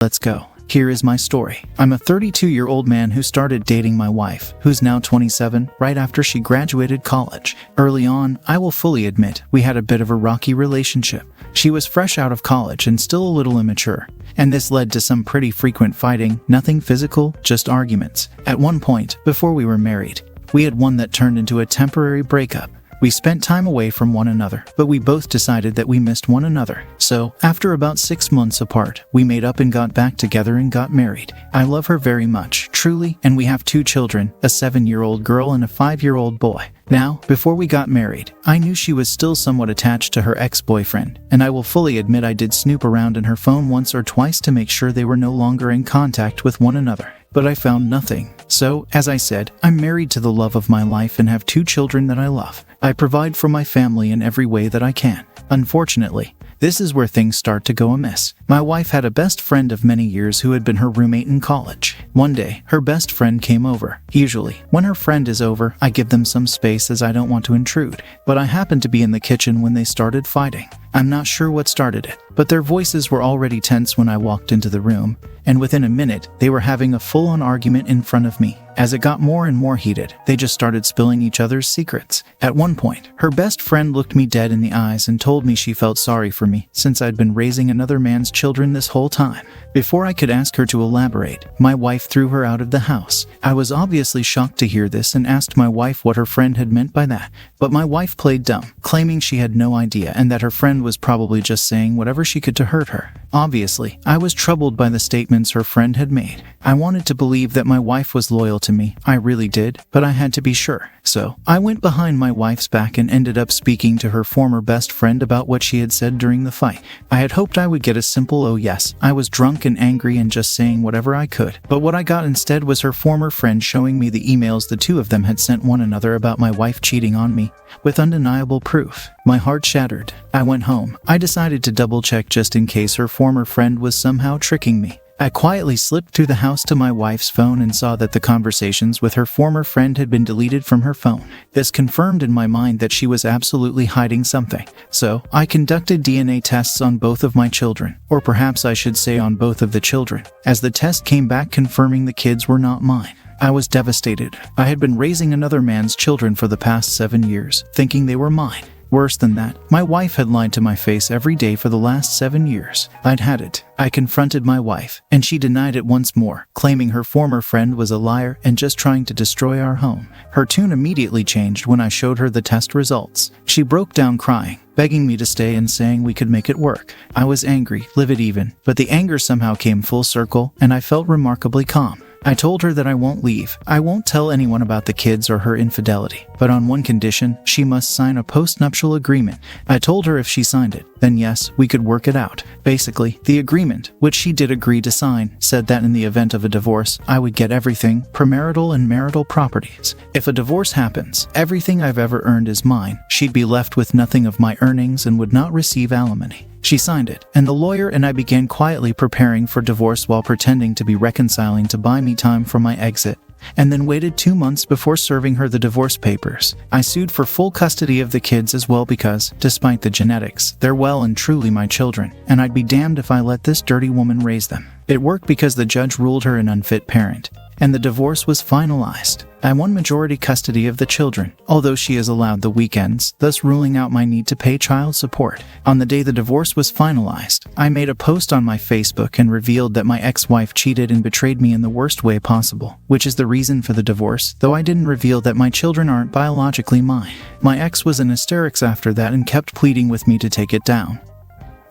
Let's go. Here is my story. I'm a 32-year-old man who started dating my wife, who's now 27, right after she graduated college. Early on, I will fully admit, we had a bit of a rocky relationship. She was fresh out of college and still a little immature, and this led to some pretty frequent fighting, nothing physical, just arguments. At one point, before we were married, we had one that turned into a temporary breakup. We spent time away from one another, but we both decided that we missed one another. So, after about 6 months apart, we made up and got back together and got married. I love her very much, truly, and we have 2 children, a 7-year-old girl and a 5-year-old boy. Now, before we got married, I knew she was still somewhat attached to her ex-boyfriend, and I will fully admit I did snoop around in her phone once or twice to make sure they were no longer in contact with one another. But I found nothing. So, as I said, I'm married to the love of my life and have 2 children that I love. I provide for my family in every way that I can. Unfortunately, this is where things start to go amiss. My wife had a best friend of many years who had been her roommate in college. One day, her best friend came over. Usually, when her friend is over, I give them some space as I don't want to intrude. But I happened to be in the kitchen when they started fighting. I'm not sure what started it, but their voices were already tense when I walked into the room, and within a minute, they were having a full-on argument in front of me. As it got more and more heated, they just started spilling each other's secrets. At one point, her best friend looked me dead in the eyes and told me she felt sorry for me since I'd been raising another man's children this whole time. Before I could ask her to elaborate, my wife threw her out of the house. I was obviously shocked to hear this and asked my wife what her friend had meant by that. But my wife played dumb, claiming she had no idea and that her friend was probably just saying whatever she could to hurt her. Obviously, I was troubled by the statements her friend had made. I wanted to believe that my wife was loyal to me. I really did, but I had to be sure. So, I went behind my wife's back and ended up speaking to her former best friend about what she had said during the fight. I had hoped I would get a simple "oh yes, I was drunk and angry and just saying whatever I could." But what I got instead was her former friend showing me the emails the 2 of them had sent one another about my wife cheating on me, with undeniable proof. My heart shattered. I went home. I decided to double check just in case her former friend was somehow tricking me. I quietly slipped through the house to my wife's phone and saw that the conversations with her former friend had been deleted from her phone. This confirmed in my mind that she was absolutely hiding something. So, I conducted DNA tests on both of my children, or perhaps I should say on both of the children, as the test came back confirming the kids were not mine. I was devastated. I had been raising another man's children for the past 7 years, thinking they were mine. Worse than that, my wife had lied to my face every day for the last 7 years. I'd had it. I confronted my wife, and she denied it once more, claiming her former friend was a liar and just trying to destroy our home. Her tune immediately changed when I showed her the test results. She broke down crying, begging me to stay and saying we could make it work. I was angry, livid even, but the anger somehow came full circle, and I felt remarkably calm. I told her that I won't leave. I won't tell anyone about the kids or her infidelity, but on one condition, she must sign a post-nuptial agreement. I told her if she signed it, then yes, we could work it out. Basically, the agreement, which she did agree to sign, said that in the event of a divorce, I would get everything, premarital and marital properties. If a divorce happens, everything I've ever earned is mine. She'd be left with nothing of my earnings and would not receive alimony. She signed it, and the lawyer and I began quietly preparing for divorce while pretending to be reconciling to buy me time for my exit, and then waited 2 months before serving her the divorce papers. I sued for full custody of the kids as well because, despite the genetics, they're well and truly my children, and I'd be damned if I let this dirty woman raise them. It worked because the judge ruled her an unfit parent, and the divorce was finalized. I won majority custody of the children, although she is allowed the weekends, thus ruling out my need to pay child support. On the day the divorce was finalized, I made a post on my Facebook and revealed that my ex-wife cheated and betrayed me in the worst way possible, which is the reason for the divorce, though I didn't reveal that my children aren't biologically mine. My ex was in hysterics after that and kept pleading with me to take it down.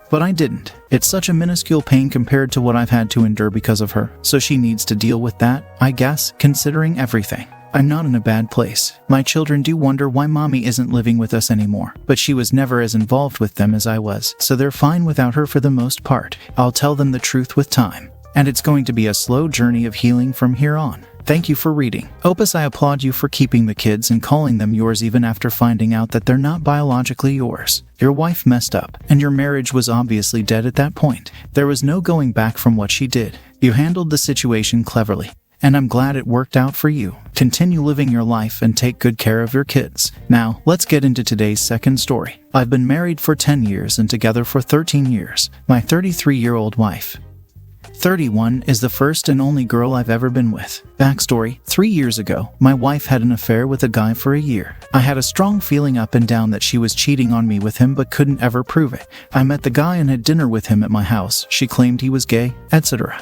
But I didn't. It's such a minuscule pain compared to what I've had to endure because of her, so she needs to deal with that, I guess, considering everything. I'm not in a bad place. My children do wonder why mommy isn't living with us anymore, but she was never as involved with them as I was, so they're fine without her for the most part. I'll tell them the truth with time, and it's going to be a slow journey of healing from here on. Thank you for reading. Opus, I applaud you for keeping the kids and calling them yours even after finding out that they're not biologically yours. Your wife messed up, and your marriage was obviously dead at that point. There was no going back from what she did. You handled the situation cleverly, and I'm glad it worked out for you. Continue living your life and take good care of your kids. Now, let's get into today's second story. I've been married for 10 years and together for 13 years. My 33-year-old wife. 31, is the first and only girl I've ever been with. Backstory: 3 years ago, my wife had an affair with a guy for a year. I had a strong feeling up and down that she was cheating on me with him but couldn't ever prove it. I met the guy and had dinner with him at my house. She claimed he was gay, etc.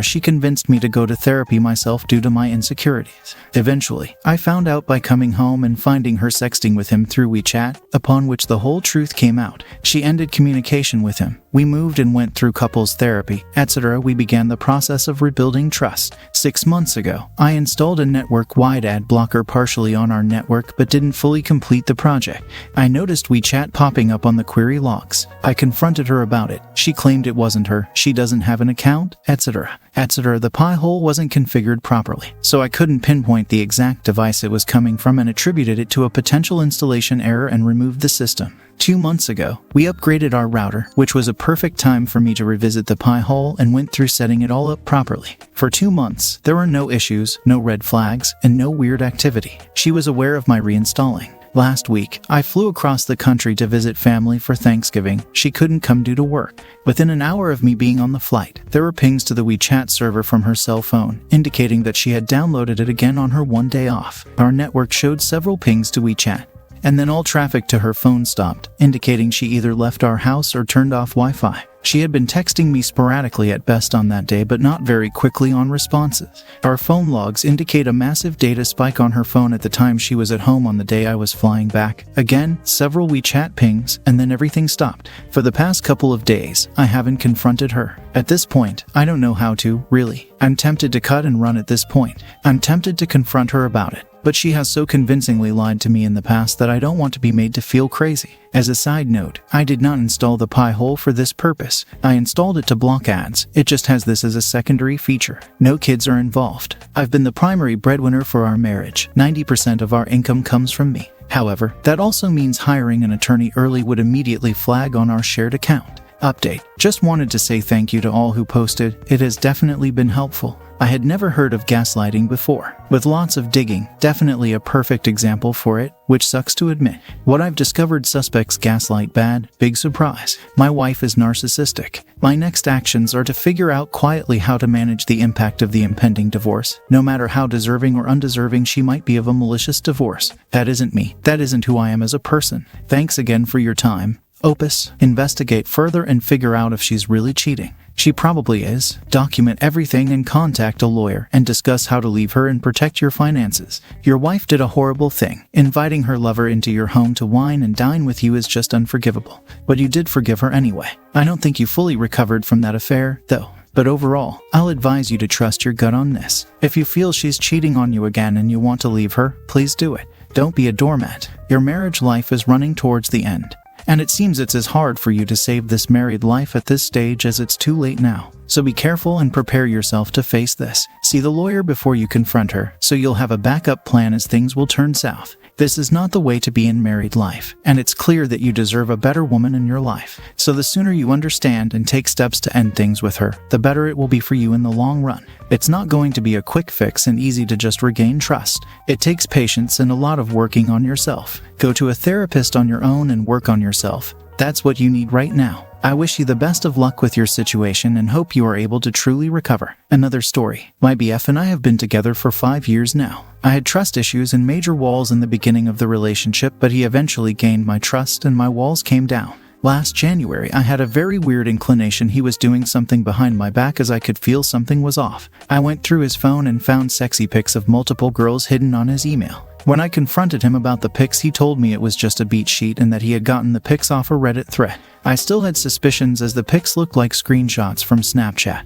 She convinced me to go to therapy myself due to my insecurities. Eventually, I found out by coming home and finding her sexting with him through WeChat, upon which the whole truth came out. She ended communication with him. We moved and went through couples therapy, etc. We began the process of rebuilding trust. 6 months ago, I installed a network-wide ad blocker partially on our network but didn't fully complete the project. I noticed WeChat popping up on the query logs. I confronted her about it. She claimed it wasn't her, she doesn't have an account, etc. The pie hole wasn't configured properly, so I couldn't pinpoint the exact device it was coming from and attributed it to a potential installation error and removed the system. 2 months ago, we upgraded our router, which was a perfect time for me to revisit the pie hole and went through setting it all up properly. For 2 months, there were no issues, no red flags, and no weird activity. She was aware of my reinstalling. Last week, I flew across the country to visit family for Thanksgiving. She couldn't come due to work. Within an hour of me being on the flight, there were pings to the WeChat server from her cell phone, indicating that she had downloaded it again on her one day off. Our network showed several pings to WeChat, and then all traffic to her phone stopped, indicating she either left our house or turned off Wi-Fi. She had been texting me sporadically at best on that day, but not very quickly on responses. Our phone logs indicate a massive data spike on her phone at the time she was at home on the day I was flying back. Again, several WeChat pings, and then everything stopped. For the past couple of days, I haven't confronted her. At this point, I don't know how to, really. I'm tempted to cut and run at this point. I'm tempted to confront her about it, but she has so convincingly lied to me in the past that I don't want to be made to feel crazy. As a side note, I did not install the pie hole for this purpose. I installed it to block ads. It just has this as a secondary feature. No kids are involved. I've been the primary breadwinner for our marriage. 90% of our income comes from me. However, that also means hiring an attorney early would immediately flag on our shared account. Update. Just wanted to say thank you to all who posted. It has definitely been helpful. I had never heard of gaslighting before. With lots of digging, definitely a perfect example for it, which sucks to admit. What I've discovered: suspects gaslight bad, big surprise. My wife is narcissistic. My next actions are to figure out quietly how to manage the impact of the impending divorce, no matter how deserving or undeserving she might be of a malicious divorce. That isn't me. That isn't who I am as a person. Thanks again for your time. Opus. Investigate further and figure out if she's really cheating. She probably is. Document everything and contact a lawyer and discuss how to leave her and protect your finances. Your wife did a horrible thing. Inviting her lover into your home to wine and dine with you is just unforgivable. But you did forgive her anyway. I don't think you fully recovered from that affair, though. But overall, I'll advise you to trust your gut on this. If you feel she's cheating on you again and you want to leave her, please do it. Don't be a doormat. Your marriage life is running towards the end. And it seems it's as hard for you to save this married life at this stage as it's too late now. So be careful and prepare yourself to face this. See the lawyer before you confront her, so you'll have a backup plan as things will turn south. This is not the way to be in married life, and it's clear that you deserve a better woman in your life. So the sooner you understand and take steps to end things with her, the better it will be for you in the long run. It's not going to be a quick fix and easy to just regain trust. It takes patience and a lot of working on yourself. Go to a therapist on your own and work on yourself. That's what you need right now. I wish you the best of luck with your situation and hope you are able to truly recover. Another story. My BF and I have been together for 5 years now. I had trust issues and major walls in the beginning of the relationship, but he eventually gained my trust and my walls came down. Last January, I had a very weird inclination he was doing something behind my back, as I could feel something was off. I went through his phone and found sexy pics of multiple girls hidden on his email. When I confronted him about the pics, he told me it was just a beat sheet and that he had gotten the pics off a Reddit thread. I still had suspicions, as the pics looked like screenshots from Snapchat.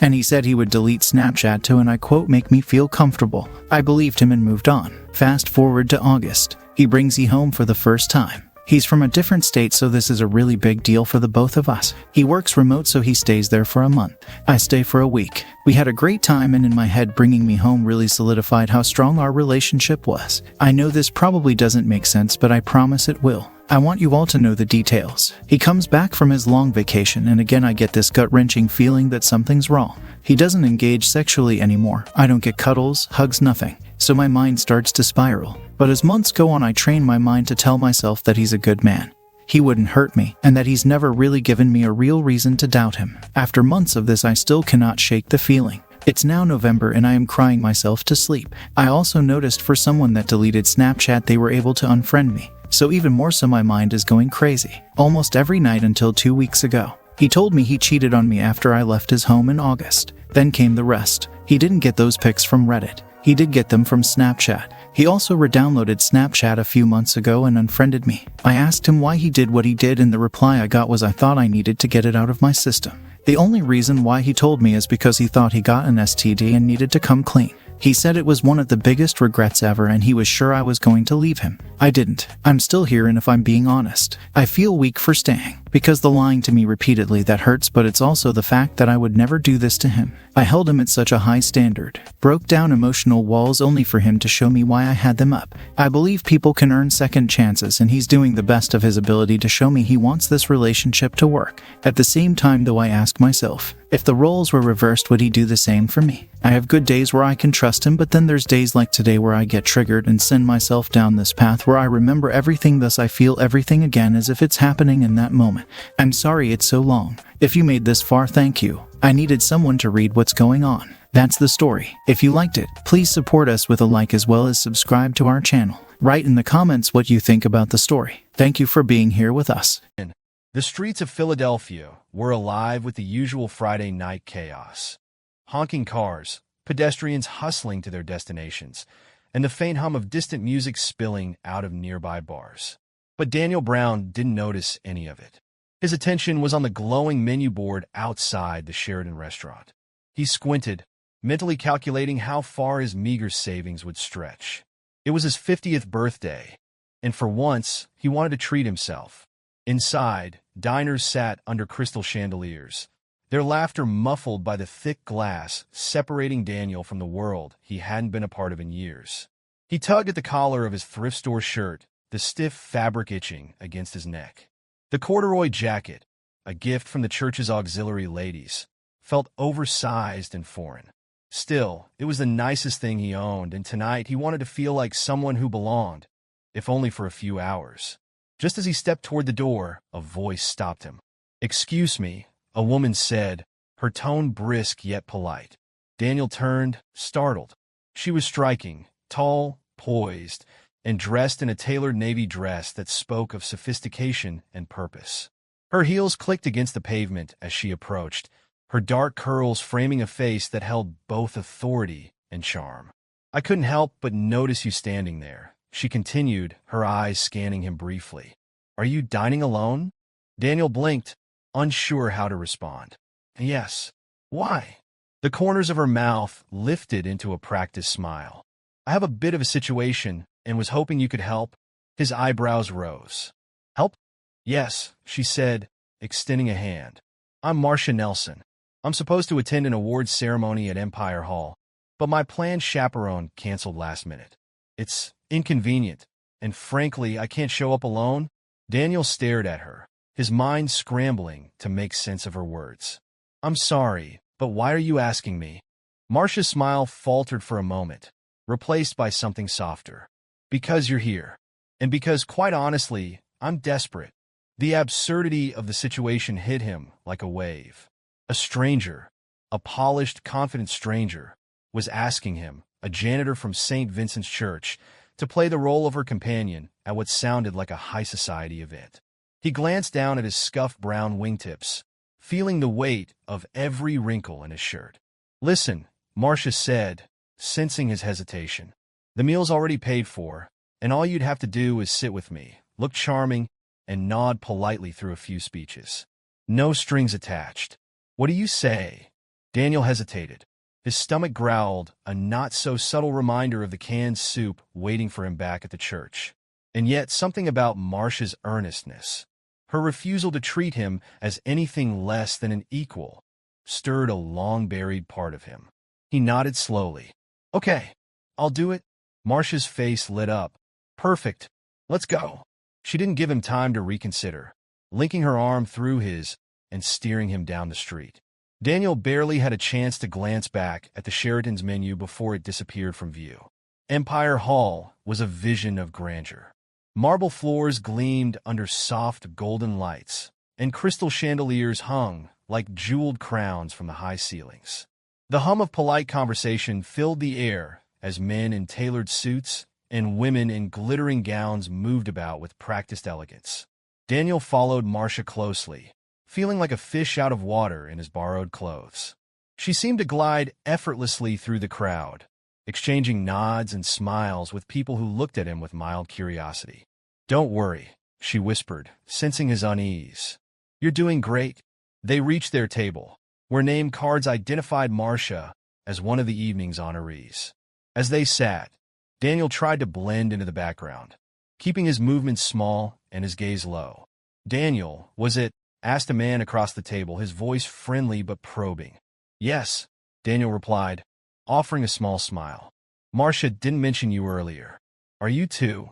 And he said he would delete Snapchat to, and I quote, make me feel comfortable. I believed him and moved on. Fast forward to August. He brings he home for the first time. He's from a different state, so this is a really big deal for the both of us. He works remote, so he stays there for a month. I stay for a week. We had a great time, and in my head, bringing me home really solidified how strong our relationship was. I know this probably doesn't make sense, but I promise it will. I want you all to know the details. He comes back from his long vacation, and again I get this gut-wrenching feeling that something's wrong. He doesn't engage sexually anymore. I don't get cuddles, hugs, nothing. So my mind starts to spiral. But as months go on, I train my mind to tell myself that he's a good man. he wouldn't hurt me, and that he's never really given me a real reason to doubt him. After months of this, I still cannot shake the feeling. It's now November and I am crying myself to sleep. I also noticed for someone that deleted Snapchat, they were able to unfriend me. So even more so, my mind is going crazy. Almost every night until 2 weeks ago. He told me he cheated on me after I left his home in August. Then came the rest. He didn't get those pics from Reddit. He did get them from Snapchat. He also redownloaded Snapchat a few months ago and unfriended me. I asked him why he did what he did, and the reply I got was, I thought I needed to get it out of my system. The only reason why he told me is because he thought he got an STD and needed to come clean. He said it was one of the biggest regrets ever, and he was sure I was going to leave him. I didn't. I'm still here, and if I'm being honest, I feel weak for staying. Because the lying to me repeatedly, that hurts, but it's also the fact that I would never do this to him. I held him at such a high standard, broke down emotional walls only for him to show me why I had them up. I believe people can earn second chances, and he's doing the best of his ability to show me he wants this relationship to work. At the same time, though, I ask myself, if the roles were reversed, would he do the same for me? I have good days where I can trust him, but then there's days like today where I get triggered and send myself down this path where I remember everything, thus I feel everything again as if it's happening in that moment. I'm sorry it's so long. If you made this far, thank you. I needed someone to read what's going on. That's the story. If you liked it, please support us with a like as well as subscribe to our channel. Write in the comments what you think about the story. Thank you for being here with us. The streets of Philadelphia were alive with the usual Friday night chaos. Honking cars, pedestrians hustling to their destinations, and the faint hum of distant music spilling out of nearby bars. But Daniel Brown didn't notice any of it. His attention was on the glowing menu board outside the Sheraton restaurant. He squinted, mentally calculating how far his meager savings would stretch. It was his 50th birthday, and for once, he wanted to treat himself. Inside, diners sat under crystal chandeliers, their laughter muffled by the thick glass separating Daniel from the world he hadn't been a part of in years. He tugged at the collar of his thrift store shirt, the stiff fabric itching against his neck. The corduroy jacket, a gift from the church's auxiliary ladies, felt oversized and foreign. Still, it was the nicest thing he owned, and tonight he wanted to feel like someone who belonged, if only for a few hours. Just as he stepped toward the door, a voice stopped him. "Excuse me," a woman said, her tone brisk yet polite. Daniel turned, startled. She was striking, tall, poised, and dressed in a tailored navy dress that spoke of sophistication and purpose. Her heels clicked against the pavement as she approached, her dark curls framing a face that held both authority and charm. "I couldn't help but notice you standing there," she continued, her eyes scanning him briefly. "Are you dining alone?" Daniel blinked, unsure how to respond. "Yes." "Why?" The corners of her mouth lifted into a practiced smile. "I have a bit of a situation and was hoping you could help." His eyebrows rose. "Help?" "Yes," she said, extending a hand. "I'm Marcia Nelson. I'm supposed to attend an awards ceremony at Empire Hall, but my planned chaperone canceled last minute. It's inconvenient, and frankly, I can't show up alone." Daniel stared at her, his mind scrambling to make sense of her words. "I'm sorry, but why are you asking me?" Marcia's smile faltered for a moment, replaced by something softer. "Because you're here. And because, quite honestly, I'm desperate." The absurdity of the situation hit him like a wave. A stranger, a polished, confident stranger, was asking him, a janitor from St. Vincent's Church, to play the role of her companion at what sounded like a high society event. He glanced down at his scuffed brown wingtips, feeling the weight of every wrinkle in his shirt. "Listen," Marcia said, sensing his hesitation. "The meal's already paid for, and all you'd have to do is sit with me, look charming, and nod politely through a few speeches. No strings attached. What do you say?" Daniel hesitated. His stomach growled, a not-so-subtle reminder of the canned soup waiting for him back at the church. And yet something about Marcia's earnestness, her refusal to treat him as anything less than an equal, stirred a long-buried part of him. He nodded slowly. "Okay, I'll do it." Marcia's face lit up. "Perfect. Let's go." She didn't give him time to reconsider, linking her arm through his and steering him down the street. Daniel barely had a chance to glance back at the Sheraton's menu before it disappeared from view. Empire Hall was a vision of grandeur. Marble floors gleamed under soft golden lights, and crystal chandeliers hung like jeweled crowns from the high ceilings. The hum of polite conversation filled the air as men in tailored suits and women in glittering gowns moved about with practiced elegance. Daniel followed Marcia closely, feeling like a fish out of water in his borrowed clothes. She seemed to glide effortlessly through the crowd, exchanging nods and smiles with people who looked at him with mild curiosity. "Don't worry," she whispered, sensing his unease. "You're doing great." They reached their table, where name cards identified Marcia as one of the evening's honorees. As they sat, Daniel tried to blend into the background, keeping his movements small and his gaze low. "Daniel, was it?" asked a man across the table, his voice friendly but probing. "Yes," Daniel replied, offering a small smile. "Marcia didn't mention you earlier. Are you two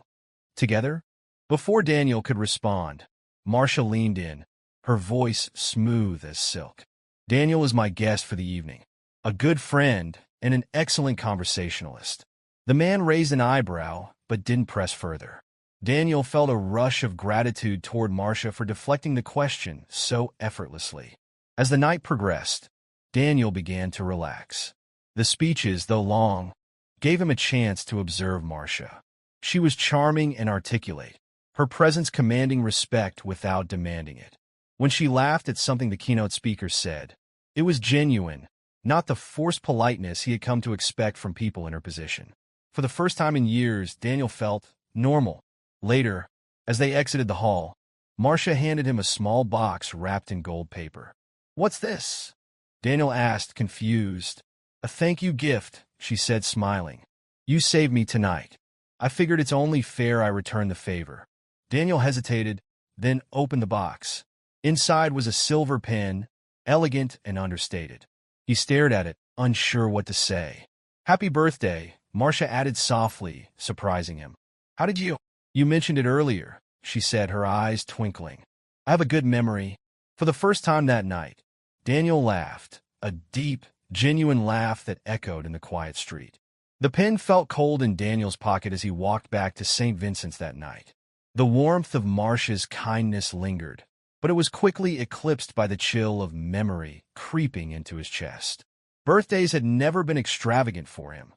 together?" Before Daniel could respond, Marcia leaned in, her voice smooth as silk. "Daniel is my guest for the evening, a good friend and an excellent conversationalist." The man raised an eyebrow, but didn't press further. Daniel felt a rush of gratitude toward Marcia for deflecting the question so effortlessly. As the night progressed, Daniel began to relax. The speeches, though long, gave him a chance to observe Marcia. She was charming and articulate, her presence commanding respect without demanding it. When she laughed at something the keynote speaker said, it was genuine, not the forced politeness he had come to expect from people in her position. For the first time in years, Daniel felt normal. Later, as they exited the hall, Marcia handed him a small box wrapped in gold paper. "What's this?" Daniel asked, confused. "A thank you gift," she said, smiling. "You saved me tonight. I figured it's only fair I return the favor." Daniel hesitated, then opened the box. Inside was a silver pen, elegant and understated. He stared at it, unsure what to say. "Happy birthday," Marcia added softly, surprising him. "How did you—" "You mentioned it earlier," she said, her eyes twinkling. "I have a good memory." For the first time that night, Daniel laughed, a deep, genuine laugh that echoed in the quiet street. The pen felt cold in Daniel's pocket as he walked back to St. Vincent's that night. The warmth of Marcia's kindness lingered, but it was quickly eclipsed by the chill of memory creeping into his chest. Birthdays had never been extravagant for him,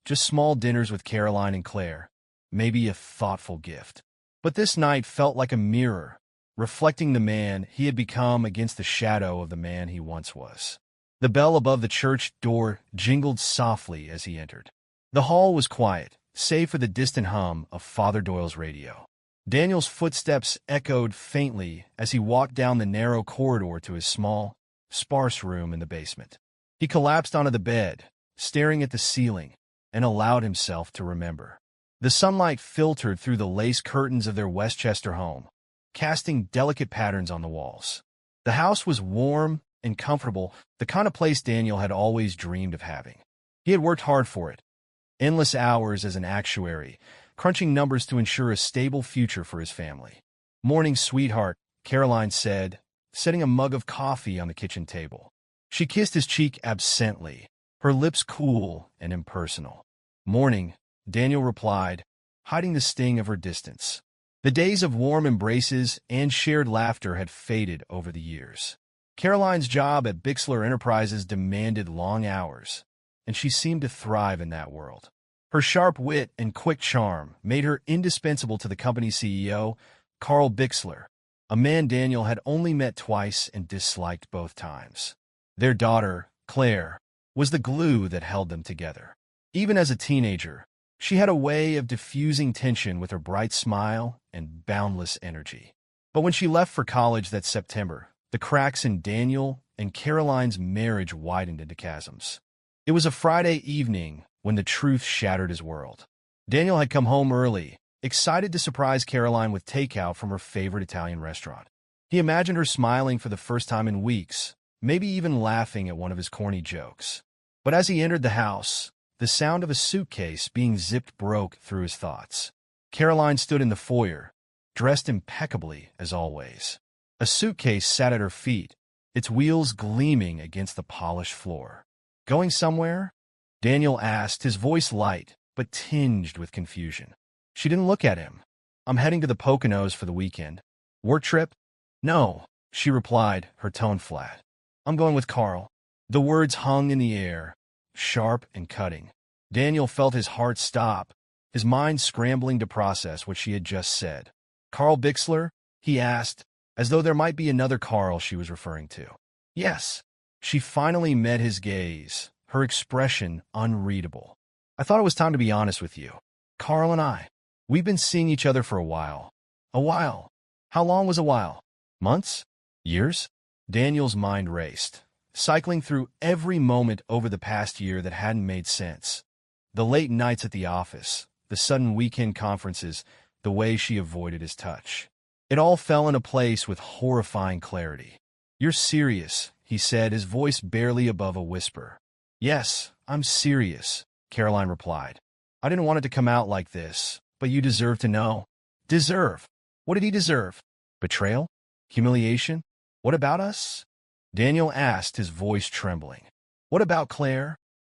just small dinners with Caroline and Claire, maybe a thoughtful gift. But this night felt like a mirror, reflecting the man he had become against the shadow of the man he once was. The bell above the church door jingled softly as he entered. The hall was quiet, save for the distant hum of Father Doyle's radio. Daniel's footsteps echoed faintly as he walked down the narrow corridor to his small, sparse room in the basement. He collapsed onto the bed, staring at the ceiling, and allowed himself to remember. The sunlight filtered through the lace curtains of their Westchester home, casting delicate patterns on the walls. The house was warm and comfortable, the kind of place Daniel had always dreamed of having. He had worked hard for it, endless hours as an actuary, crunching numbers to ensure a stable future for his family. "Morning, sweetheart," Caroline said, setting a mug of coffee on the kitchen table. She kissed his cheek absently, her lips cool and impersonal. "Morning," Daniel replied, hiding the sting of her distance. The days of warm embraces and shared laughter had faded over the years. Caroline's job at Bixler Enterprises demanded long hours, and she seemed to thrive in that world. Her sharp wit and quick charm made her indispensable to the company's CEO, Carl Bixler, a man Daniel had only met twice and disliked both times. Their daughter, Claire, was the glue that held them together. Even as a teenager, she had a way of diffusing tension with her bright smile and boundless energy. But when she left for college that September, the cracks in Daniel and Caroline's marriage widened into chasms. It was a Friday evening when the truth shattered his world. Daniel had come home early, excited to surprise Caroline with takeout from her favorite Italian restaurant. He imagined her smiling for the first time in weeks, maybe even laughing at one of his corny jokes. But as he entered the house, the sound of a suitcase being zipped broke through his thoughts. Caroline stood in the foyer, dressed impeccably as always. A suitcase sat at her feet, its wheels gleaming against the polished floor. "Going somewhere?" Daniel asked, his voice light, but tinged with confusion. She didn't look at him. I'm heading to the Poconos for the weekend. Work trip? No, she replied, her tone flat. I'm going with Carl. The words hung in the air, sharp and cutting. Daniel felt his heart stop, his mind scrambling to process what she had just said. Carl Bixler? He asked, as though there might be another Carl she was referring to. Yes. She finally met his gaze, her expression unreadable. I thought it was time to be honest with you. Carl and I, we've been seeing each other for a while. A while? How long was a while? Months? Years? Daniel's mind raced, cycling through every moment over the past year that hadn't made sense. The late nights at the office, the sudden weekend conferences, the way she avoided his touch. It all fell into place with horrifying clarity. You're serious, he said, his voice barely above a whisper. Yes, I'm serious, Caroline replied. I didn't want it to come out like this, but you deserve to know. Deserve? What did he deserve? Betrayal? Humiliation? What about us? Daniel asked, his voice trembling. What about Claire?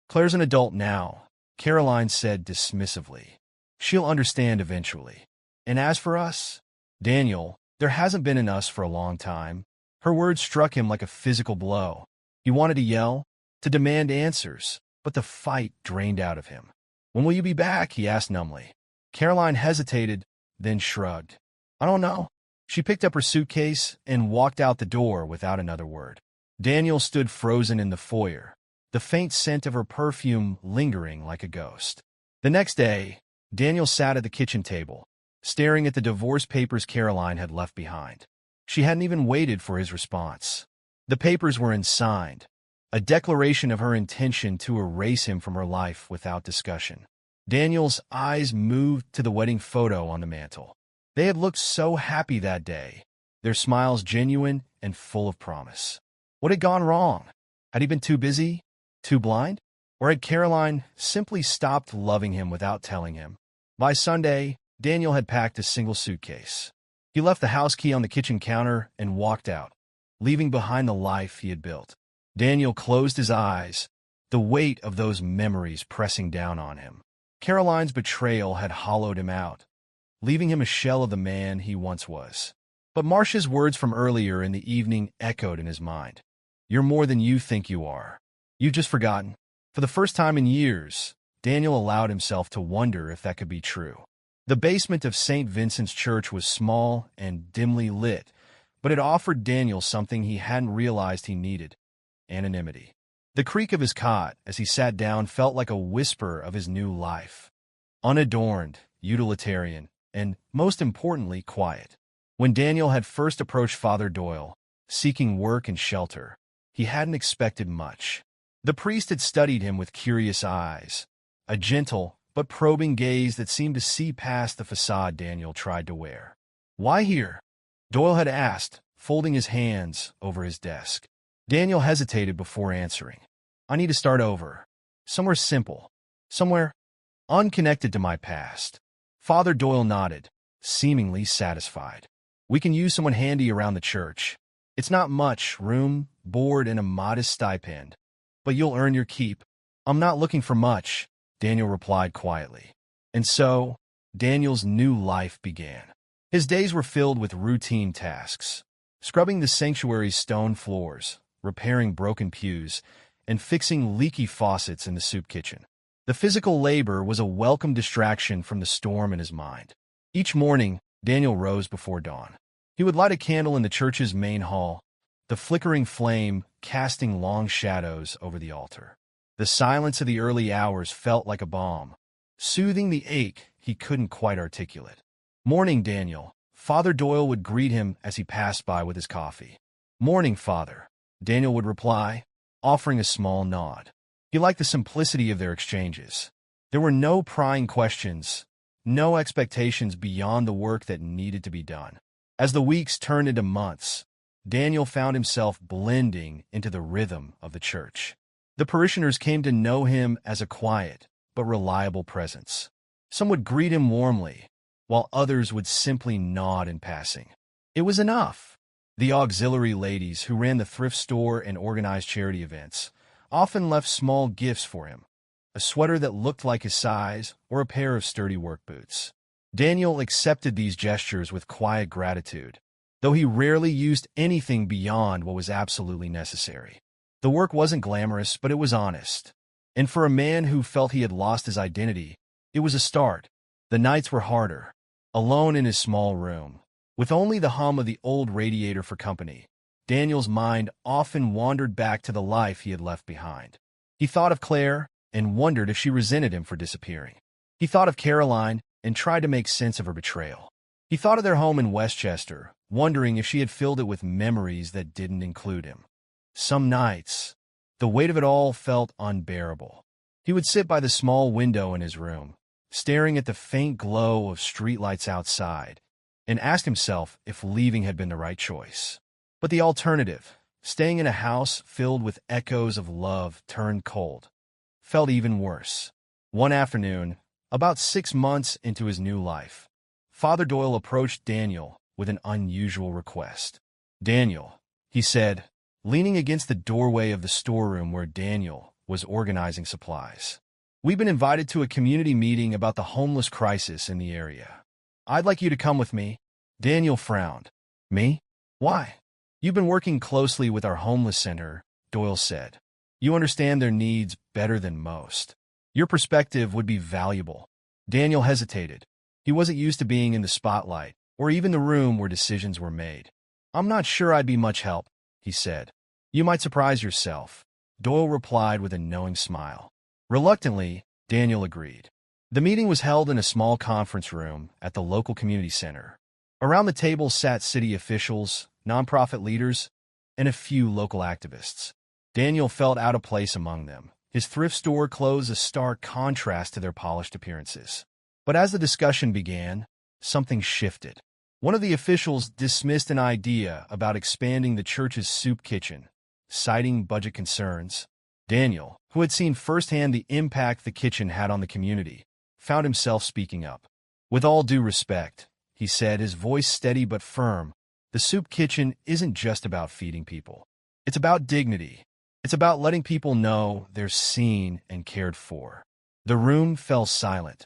Claire's an adult now, Caroline said dismissively. She'll understand eventually. And as for us? Daniel, there hasn't been an us for a long time. Her words struck him like a physical blow. He wanted to yell, to demand answers, but the fight drained out of him. When will you be back? He asked numbly. Caroline hesitated, then shrugged. I don't know. She picked up her suitcase and walked out the door without another word. Daniel stood frozen in the foyer, the faint scent of her perfume lingering like a ghost. The next day, Daniel sat at the kitchen table, staring at the divorce papers Caroline had left behind. She hadn't even waited for his response. The papers were unsigned, a declaration of her intention to erase him from her life without discussion. Daniel's eyes moved to the wedding photo on the mantel. They had looked so happy that day, their smiles genuine and full of promise. What had gone wrong? Had he been too busy? Too blind? Or had Caroline simply stopped loving him without telling him? By Sunday, Daniel had packed a single suitcase. He left the house key on the kitchen counter and walked out, leaving behind the life he had built. Daniel closed his eyes, the weight of those memories pressing down on him. Caroline's betrayal had hollowed him out, leaving him a shell of the man he once was. But Marcia's words from earlier in the evening echoed in his mind. You're more than you think you are. You've just forgotten. For the first time in years, Daniel allowed himself to wonder if that could be true. The basement of St. Vincent's Church was small and dimly lit, but it offered Daniel something he hadn't realized he needed: anonymity. The creak of his cot as he sat down felt like a whisper of his new life. Unadorned, utilitarian, and, most importantly, quiet. When Daniel had first approached Father Doyle, seeking work and shelter, he hadn't expected much. The priest had studied him with curious eyes, a gentle but probing gaze that seemed to see past the facade Daniel tried to wear. Why here? Doyle had asked, folding his hands over his desk. Daniel hesitated before answering. I need to start over. Somewhere simple. Somewhere unconnected to my past. Father Doyle nodded, seemingly satisfied. We can use someone handy around the church. It's not much: room, board, and a modest stipend. But you'll earn your keep. I'm not looking for much, Daniel replied quietly. And so, Daniel's new life began. His days were filled with routine tasks: scrubbing the sanctuary's stone floors, repairing broken pews, and fixing leaky faucets in the soup kitchen. The physical labor was a welcome distraction from the storm in his mind. Each morning, Daniel rose before dawn. He would light a candle in the church's main hall, the flickering flame casting long shadows over the altar. The silence of the early hours felt like a balm, soothing the ache he couldn't quite articulate. Morning, Daniel. Father Doyle would greet him as he passed by with his coffee. Morning, Father, Daniel would reply, offering a small nod. He liked the simplicity of their exchanges. There were no prying questions, no expectations beyond the work that needed to be done. As the weeks turned into months, Daniel found himself blending into the rhythm of the church. The parishioners came to know him as a quiet but reliable presence. Some would greet him warmly, while others would simply nod in passing. It was enough. The auxiliary ladies who ran the thrift store and organized charity events often left small gifts for him: a sweater that looked like his size or a pair of sturdy work boots. Daniel accepted these gestures with quiet gratitude, though he rarely used anything beyond what was absolutely necessary. The work wasn't glamorous, but it was honest. And for a man who felt he had lost his identity, it was a start. The nights were harder. Alone in his small room, with only the hum of the old radiator for company, Daniel's mind often wandered back to the life he had left behind. He thought of Claire and wondered if she resented him for disappearing. He thought of Caroline and tried to make sense of her betrayal. He thought of their home in Westchester, wondering if she had filled it with memories that didn't include him. Some nights, the weight of it all felt unbearable. He would sit by the small window in his room, staring at the faint glow of streetlights outside, and ask himself if leaving had been the right choice. But the alternative, staying in a house filled with echoes of love turned cold, felt even worse. One afternoon, about 6 months into his new life, Father Doyle approached Daniel with an unusual request. "Daniel," he said, leaning against the doorway of the storeroom where Daniel was organizing supplies. "We've been invited to a community meeting about the homeless crisis in the area. I'd like you to come with me." Daniel frowned. "Me? Why?" "You've been working closely with our homeless center," Doyle said. "You understand their needs better than most. Your perspective would be valuable." Daniel hesitated. He wasn't used to being in the spotlight, or even the room where decisions were made. "I'm not sure I'd be much help," he said. "You might surprise yourself," Doyle replied with a knowing smile. Reluctantly, Daniel agreed. The meeting was held in a small conference room at the local community center. Around the table sat city officials, nonprofit leaders, and a few local activists. Daniel felt out of place among them, his thrift store clothes a stark contrast to their polished appearances. But as the discussion began, something shifted. One of the officials dismissed an idea about expanding the church's soup kitchen, citing budget concerns. Daniel, who had seen firsthand the impact the kitchen had on the community, found himself speaking up. "With all due respect," he said, his voice steady but firm, "the soup kitchen isn't just about feeding people. It's about dignity. It's about letting people know they're seen and cared for." The room fell silent,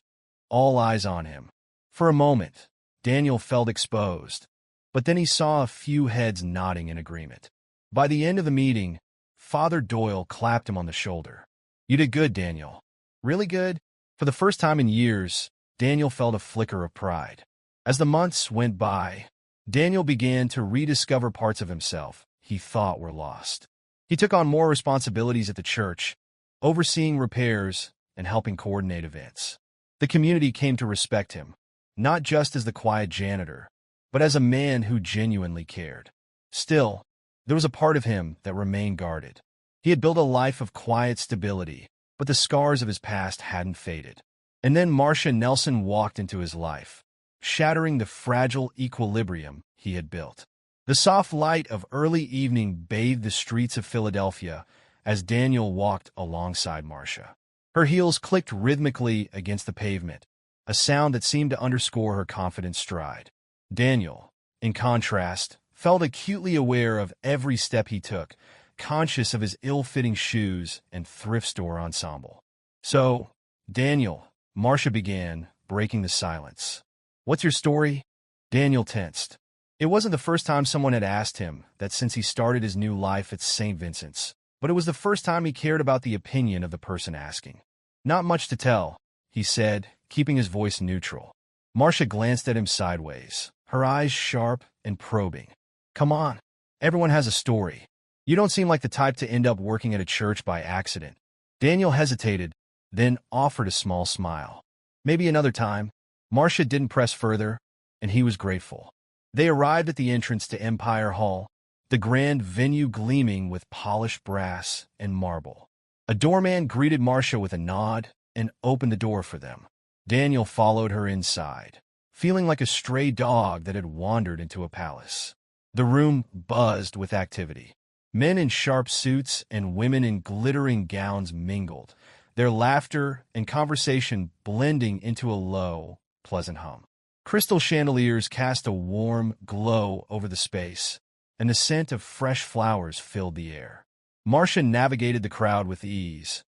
all eyes on him. For a moment, Daniel felt exposed, but then he saw a few heads nodding in agreement. By the end of the meeting, Father Doyle clapped him on the shoulder. "You did good, Daniel. Really good." For the first time in years, Daniel felt a flicker of pride. As the months went by, Daniel began to rediscover parts of himself he thought were lost. He took on more responsibilities at the church, overseeing repairs and helping coordinate events. The community came to respect him, not just as the quiet janitor, but as a man who genuinely cared. Still, there was a part of him that remained guarded. He had built a life of quiet stability, but the scars of his past hadn't faded. And then Marcia Nelson walked into his life, shattering the fragile equilibrium he had built. The soft light of early evening bathed the streets of Philadelphia as Daniel walked alongside Marcia. Her heels clicked rhythmically against the pavement, a sound that seemed to underscore her confident stride. Daniel, in contrast, felt acutely aware of every step he took, conscious of his ill-fitting shoes and thrift store ensemble. "So, Daniel," Marcia began, breaking the silence. "What's your story?" Daniel tensed. It wasn't the first time someone had asked him that since he started his new life at St. Vincent's, but it was the first time he cared about the opinion of the person asking. "Not much to tell," he said, keeping his voice neutral. Marcia glanced at him sideways, her eyes sharp and probing. "Come on. Everyone has a story. You don't seem like the type to end up working at a church by accident." Daniel hesitated, then offered a small smile. "Maybe another time." Marcia didn't press further, and he was grateful. They arrived at the entrance to Empire Hall, the grand venue gleaming with polished brass and marble. A doorman greeted Marcia with a nod and opened the door for them. Daniel followed her inside, feeling like a stray dog that had wandered into a palace. The room buzzed with activity. Men in sharp suits and women in glittering gowns mingled, their laughter and conversation blending into a low, pleasant hum. Crystal chandeliers cast a warm glow over the space, and the scent of fresh flowers filled the air. Marcia navigated the crowd with ease,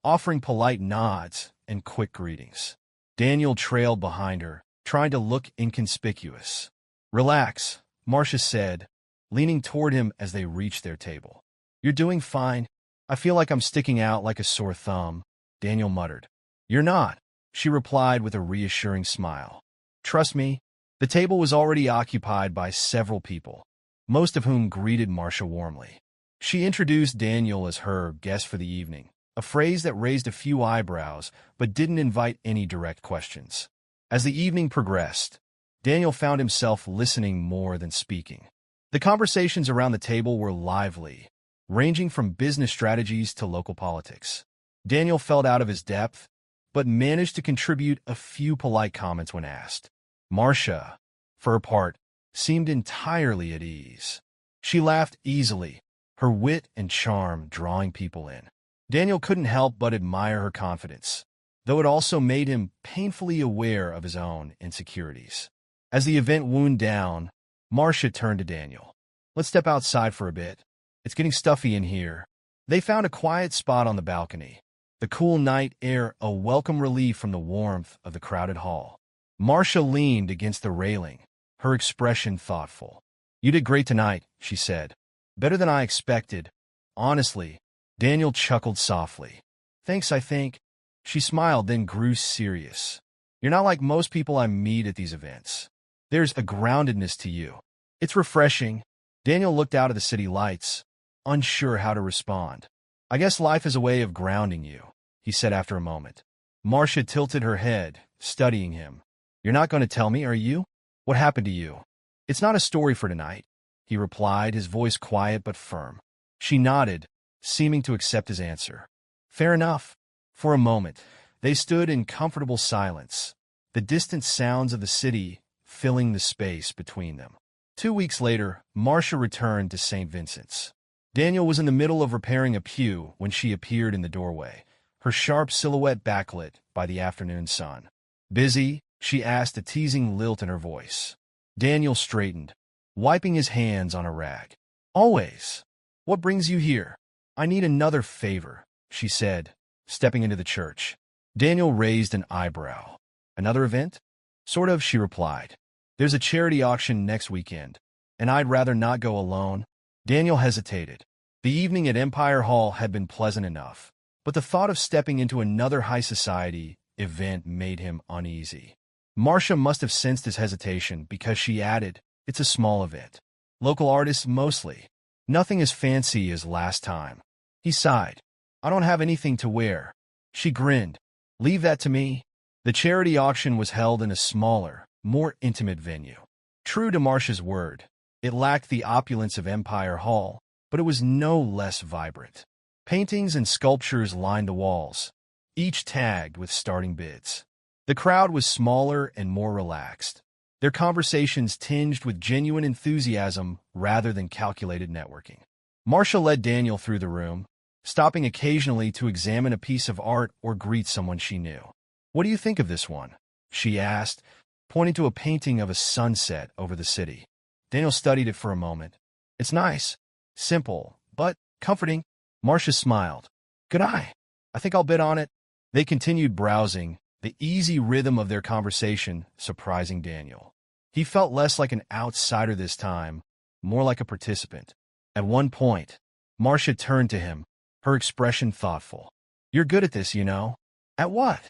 offering polite nods and quick greetings. Daniel trailed behind her, trying to look inconspicuous. "Relax," Marcia said, leaning toward him as they reached their table. "You're doing fine. I feel like I'm sticking out like a sore thumb," Daniel muttered. "You're not," she replied with a reassuring smile. "Trust me." The table was already occupied by several people, most of whom greeted Marcia warmly. She introduced Daniel as her guest for the evening, a phrase that raised a few eyebrows but didn't invite any direct questions. As the evening progressed, Daniel found himself listening more than speaking. The conversations around the table were lively, ranging from business strategies to local politics. Daniel felt out of his depth, but managed to contribute a few polite comments when asked. Marcia, for her part, seemed entirely at ease. She laughed easily, her wit and charm drawing people in. Daniel couldn't help but admire her confidence, though it also made him painfully aware of his own insecurities. As the event wound down, Marcia turned to Daniel. "Let's step outside for a bit. It's getting stuffy in here." They found a quiet spot on the balcony, the cool night air a welcome relief from the warmth of the crowded hall. Marcia leaned against the railing, her expression thoughtful. "You did great tonight," she said. "Better than I expected. Honestly." Daniel chuckled softly. "Thanks, I think." She smiled, then grew serious. "You're not like most people I meet at these events. There's a groundedness to you. It's refreshing." Daniel looked out at the city lights, unsure how to respond. "I guess life is a way of grounding you," he said after a moment. Marcia tilted her head, studying him. "You're not going to tell me, are you? What happened to you?" "It's not a story for tonight," he replied, his voice quiet but firm. She nodded, seeming to accept his answer. "Fair enough." For a moment, they stood in comfortable silence, the distant sounds of the city filling the space between them. 2 weeks later, Marcia returned to St. Vincent's. Daniel was in the middle of repairing a pew when she appeared in the doorway, her sharp silhouette backlit by the afternoon sun. "Busy?" she asked, a teasing lilt in her voice. Daniel straightened, wiping his hands on a rag. "Always. What brings you here?" "I need another favor," she said, stepping into the church. Daniel raised an eyebrow. "Another event?" "Sort of," she replied. "There's a charity auction next weekend, and I'd rather not go alone." Daniel hesitated. The evening at Empire Hall had been pleasant enough, but the thought of stepping into another high society event made him uneasy. Marcia must have sensed his hesitation because she added, "It's a small event. Local artists mostly. Nothing as fancy as last time." He sighed. "I don't have anything to wear." She grinned. "Leave that to me." The charity auction was held in a smaller, more intimate venue. True to Marcia's word, it lacked the opulence of Empire Hall, but it was no less vibrant. Paintings and sculptures lined the walls, each tagged with starting bids. The crowd was smaller and more relaxed, their conversations tinged with genuine enthusiasm rather than calculated networking. Marcia led Daniel through the room, stopping occasionally to examine a piece of art or greet someone she knew. "What do you think of this one?" she asked, pointing to a painting of a sunset over the city. Daniel studied it for a moment. "It's nice. Simple, but comforting." Marcia smiled. "Good eye. I think I'll bid on it." They continued browsing, the easy rhythm of their conversation surprising Daniel. He felt less like an outsider this time, more like a participant. At one point, Marcia turned to him, her expression thoughtful. "You're good at this, you know." "At what?"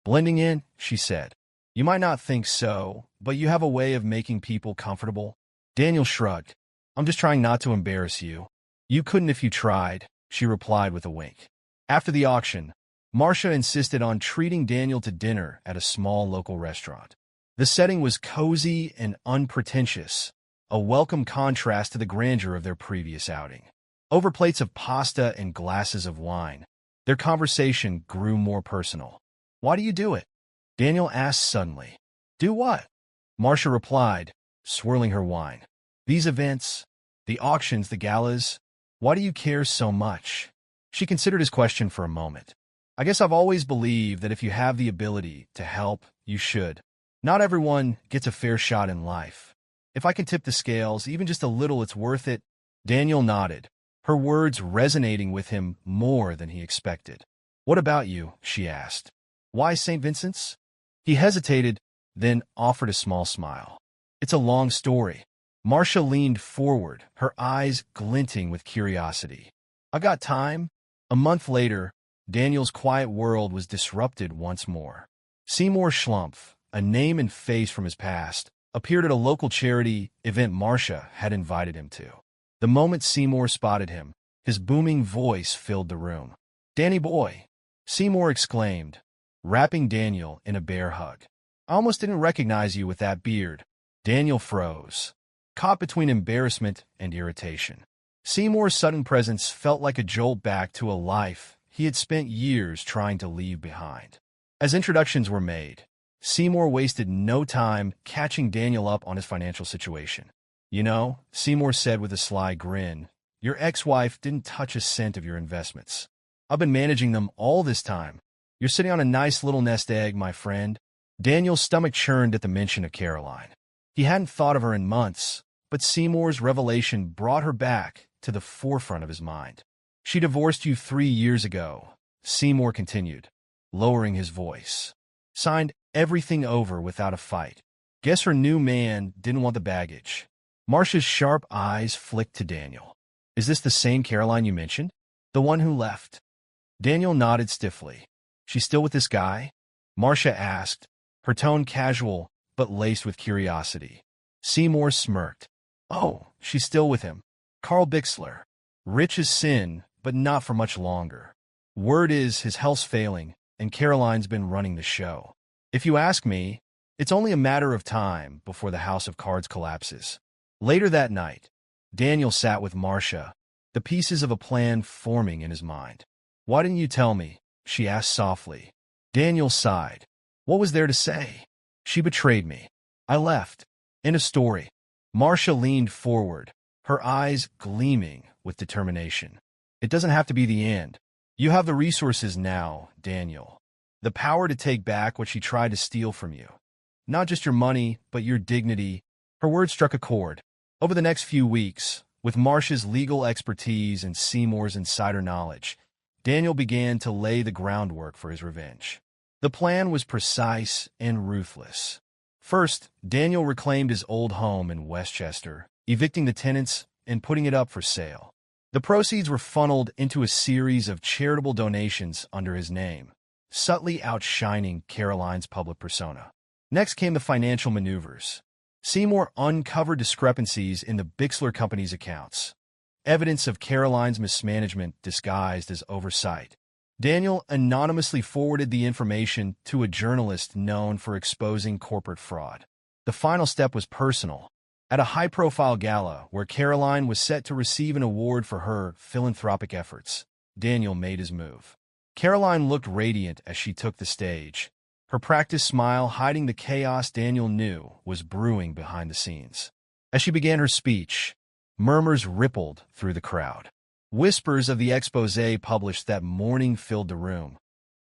"Blending in," she said. "You might not think so, but you have a way of making people comfortable." Daniel shrugged. "I'm just trying not to embarrass you." "You couldn't if you tried," she replied with a wink. After the auction, Marcia insisted on treating Daniel to dinner at a small local restaurant. The setting was cozy and unpretentious, a welcome contrast to the grandeur of their previous outing. Over plates of pasta and glasses of wine, their conversation grew more personal. "Why do you do it?" Daniel asked suddenly. "Do what?" Marcia replied, swirling her wine. "These events, the auctions, the galas, why do you care so much?" She considered his question for a moment. "I guess I've always believed that if you have the ability to help, you should. Not everyone gets a fair shot in life. If I can tip the scales, even just a little, it's worth it." Daniel nodded, her words resonating with him more than he expected. "What about you?" she asked. "Why St. Vincent's?" He hesitated, then offered a small smile. "It's a long story." Marcia leaned forward, her eyes glinting with curiosity. "I got time." A month later, Daniel's quiet world was disrupted once more. Seymour Schlumpf, a name and face from his past, appeared at a local charity event Marcia had invited him to. The moment Seymour spotted him, his booming voice filled the room. "Danny boy!" Seymour exclaimed, wrapping Daniel in a bear hug. "I almost didn't recognize you with that beard." Daniel froze, caught between embarrassment and irritation. Seymour's sudden presence felt like a jolt back to a life he had spent years trying to leave behind. As introductions were made, Seymour wasted no time catching Daniel up on his financial situation. "You know," Seymour said with a sly grin, "your ex-wife didn't touch a cent of your investments. I've been managing them all this time. You're sitting on a nice little nest egg, my friend." Daniel's stomach churned at the mention of Caroline. He hadn't thought of her in months, but Seymour's revelation brought her back to the forefront of his mind. "She divorced you 3 years ago," Seymour continued, lowering his voice. "Signed everything over without a fight. Guess her new man didn't want the baggage." Marcia's sharp eyes flicked to Daniel. "Is this the same Caroline you mentioned? The one who left?" Daniel nodded stiffly. "She's still with this guy?" Marcia asked, her tone casual but laced with curiosity. Seymour smirked. "Oh, she's still with him. Carl Bixler. Rich as sin, but not for much longer. Word is his health's failing, and Caroline's been running the show. If you ask me, it's only a matter of time before the house of cards collapses." Later that night, Daniel sat with Marcia, the pieces of a plan forming in his mind. "Why didn't you tell me?" she asked softly. Daniel sighed. "What was there to say? She betrayed me. I left." "In a story." Marcia leaned forward, her eyes gleaming with determination. "It doesn't have to be the end. You have the resources now, Daniel. The power to take back what she tried to steal from you. Not just your money, but your dignity." Her words struck a chord. Over the next few weeks, with Marcia's legal expertise and Seymour's insider knowledge, Daniel began to lay the groundwork for his revenge. The plan was precise and ruthless. First, Daniel reclaimed his old home in Westchester, evicting the tenants and putting it up for sale. The proceeds were funneled into a series of charitable donations under his name, subtly outshining Caroline's public persona. Next came the financial maneuvers. Seymour uncovered discrepancies in the Bixler Company's accounts, evidence of Caroline's mismanagement disguised as oversight. Daniel anonymously forwarded the information to a journalist known for exposing corporate fraud. The final step was personal. At a high-profile gala where Caroline was set to receive an award for her philanthropic efforts, Daniel made his move. Caroline looked radiant as she took the stage, her practiced smile hiding the chaos Daniel knew was brewing behind the scenes. As she began her speech, murmurs rippled through the crowd. Whispers of the exposé published that morning filled the room,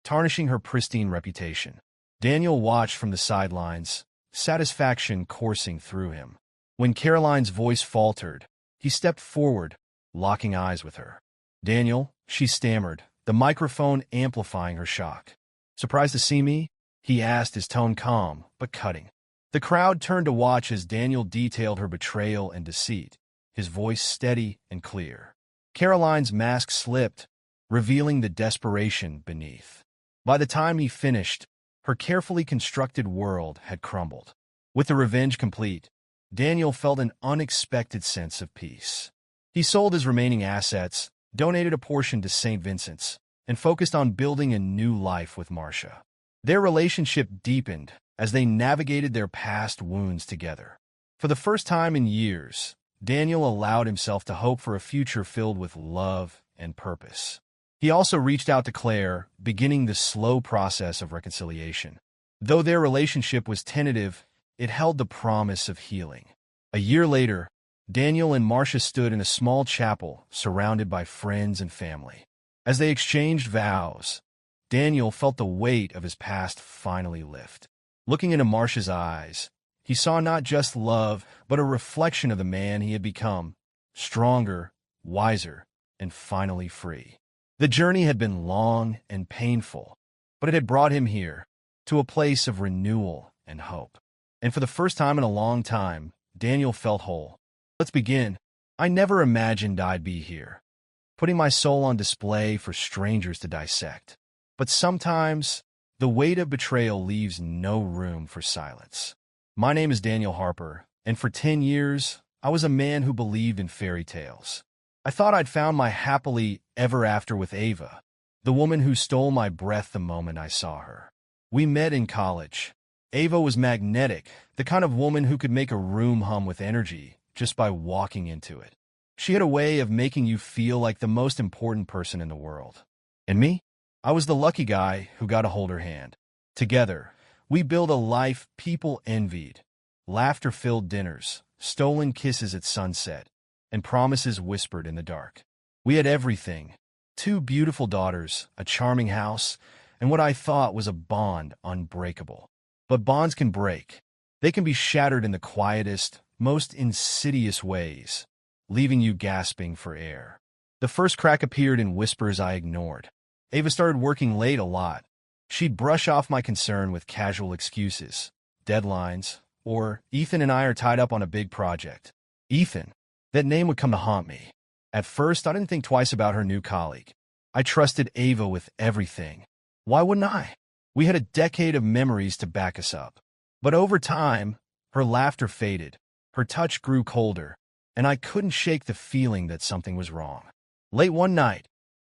tarnishing her pristine reputation. Daniel watched from the sidelines, satisfaction coursing through him. When Caroline's voice faltered, he stepped forward, locking eyes with her. "Daniel," she stammered, the microphone amplifying her shock. "Surprised to see me?" he asked, his tone calm but cutting. The crowd turned to watch as Daniel detailed her betrayal and deceit, his voice steady and clear. Caroline's mask slipped, revealing the desperation beneath. By the time he finished, her carefully constructed world had crumbled. With the revenge complete, Daniel felt an unexpected sense of peace. He sold his remaining assets, donated a portion to St. Vincent's, and focused on building a new life with Marcia. Their relationship deepened as they navigated their past wounds together. For the first time in years, Daniel allowed himself to hope for a future filled with love and purpose. He also reached out to Claire, beginning the slow process of reconciliation. Though their relationship was tentative, it held the promise of healing. A year later, Daniel and Marcia stood in a small chapel surrounded by friends and family. As they exchanged vows, Daniel felt the weight of his past finally lift. Looking into Marcia's eyes, he saw not just love, but a reflection of the man he had become, stronger, wiser, and finally free. The journey had been long and painful, but it had brought him here, to a place of renewal and hope. And for the first time in a long time, Daniel felt whole. Let's begin. I never imagined I'd be here, putting my soul on display for strangers to dissect. But sometimes, the weight of betrayal leaves no room for silence. My name is Daniel Harper, and for 10 years, I was a man who believed in fairy tales. I thought I'd found my happily ever after with Ava, the woman who stole my breath the moment I saw her. We met in college. Ava was magnetic, the kind of woman who could make a room hum with energy just by walking into it. She had a way of making you feel like the most important person in the world. And me? I was the lucky guy who got to hold her hand. Together, we built a life people envied. Laughter-filled dinners, stolen kisses at sunset, and promises whispered in the dark. We had everything. 2 beautiful daughters, a charming house, and what I thought was a bond unbreakable. But bonds can break. They can be shattered in the quietest, most insidious ways, leaving you gasping for air. The first crack appeared in whispers I ignored. Ava started working late a lot. She'd brush off my concern with casual excuses, deadlines, or Ethan and I are tied up on a big project. Ethan. That name would come to haunt me. At first, I didn't think twice about her new colleague. I trusted Ava with everything. Why wouldn't I? We had a decade of memories to back us up. But over time, her laughter faded, her touch grew colder, and I couldn't shake the feeling that something was wrong. Late one night,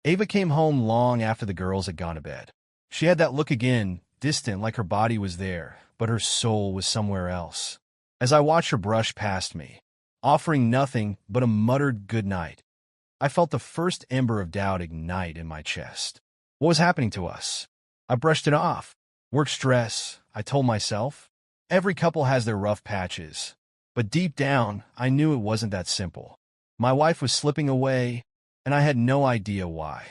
Ava came home long after the girls had gone to bed. She had that look again, distant like her body was there, but her soul was somewhere else. As I watched her brush past me, offering nothing but a muttered good night, I felt the first ember of doubt ignite in my chest. What was happening to us? I brushed it off. Work stress, I told myself. Every couple has their rough patches. But deep down, I knew it wasn't that simple. My wife was slipping away, and I had no idea why.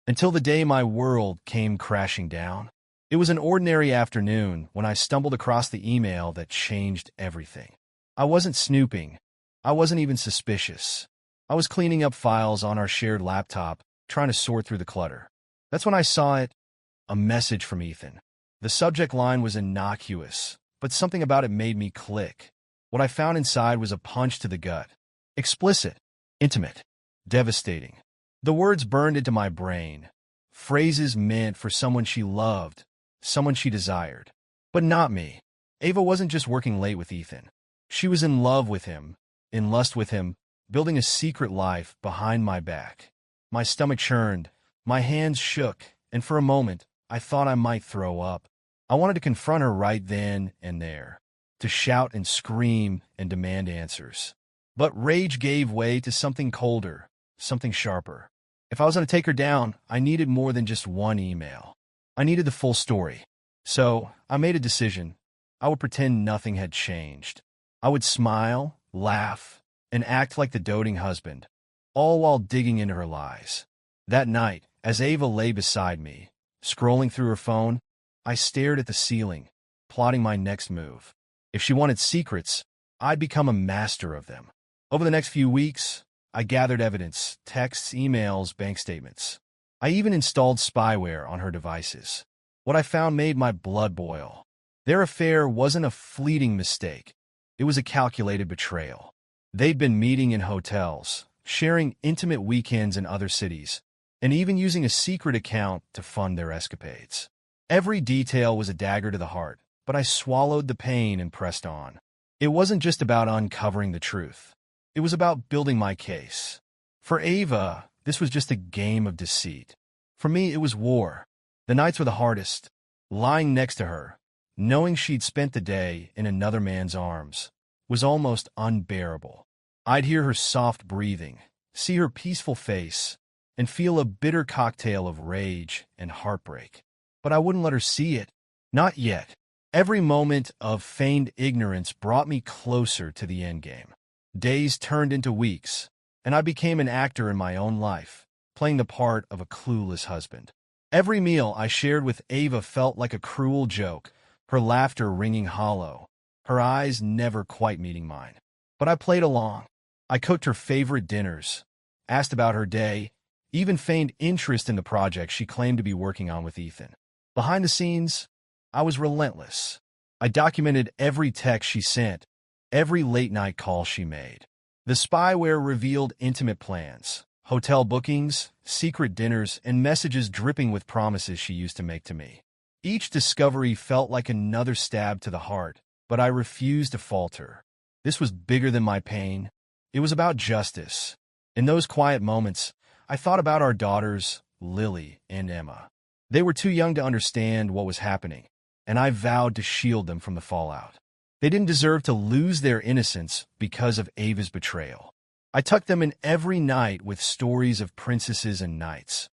Until the day my world came crashing down. It was an ordinary afternoon when I stumbled across the email that changed everything. I wasn't snooping. I wasn't even suspicious. I was cleaning up files on our shared laptop, trying to sort through the clutter. That's when I saw it, a message from Ethan. The subject line was innocuous, but something about it made me click. What I found inside was a punch to the gut. Explicit, intimate, devastating. The words burned into my brain. Phrases meant for someone she loved, someone she desired. But not me. Ava wasn't just working late with Ethan. She was in love with him, in lust with him, building a secret life behind my back. My stomach churned, my hands shook, and for a moment, I thought I might throw up. I wanted to confront her right then and there, to shout and scream and demand answers. But rage gave way to something colder, something sharper. If I was going to take her down, I needed more than just one email. I needed the full story. So, I made a decision. I would pretend nothing had changed. I would smile, laugh, and act like the doting husband, all while digging into her lies. That night, as Ava lay beside me, scrolling through her phone, I stared at the ceiling, plotting my next move. If she wanted secrets, I'd become a master of them. Over the next few weeks, I gathered evidence, texts, emails, bank statements. I even installed spyware on her devices. What I found made my blood boil. Their affair wasn't a fleeting mistake. It was a calculated betrayal. They'd been meeting in hotels, sharing intimate weekends in other cities, and even using a secret account to fund their escapades. Every detail was a dagger to the heart, but I swallowed the pain and pressed on. It wasn't just about uncovering the truth. It was about building my case. For Ava, this was just a game of deceit. For me, it was war. The nights were the hardest. Lying next to her, knowing she'd spent the day in another man's arms, was almost unbearable. I'd hear her soft breathing, see her peaceful face, and feel a bitter cocktail of rage and heartbreak. But I wouldn't let her see it. Not yet. Every moment of feigned ignorance brought me closer to the endgame. Days turned into weeks, and I became an actor in my own life, playing the part of a clueless husband. Every meal I shared with Ava felt like a cruel joke, her laughter ringing hollow, her eyes never quite meeting mine. But I played along. I cooked her favorite dinners, asked about her day, even feigned interest in the project she claimed to be working on with Ethan. Behind the scenes, I was relentless. I documented every text she sent, every late-night call she made. The spyware revealed intimate plans, hotel bookings, secret dinners, and messages dripping with promises she used to make to me. Each discovery felt like another stab to the heart, but I refused to falter. This was bigger than my pain. It was about justice. In those quiet moments, I thought about our daughters, Lily and Emma. They were too young to understand what was happening, and I vowed to shield them from the fallout. They didn't deserve to lose their innocence because of Ava's betrayal. I tucked them in every night with stories of princesses and knights,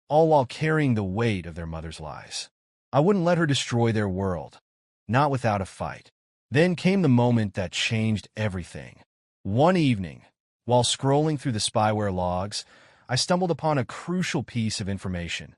all while carrying the weight of their mother's lies. I wouldn't let her destroy their world, not without a fight. Then came the moment that changed everything. One evening, while scrolling through the spyware logs, I stumbled upon a crucial piece of information.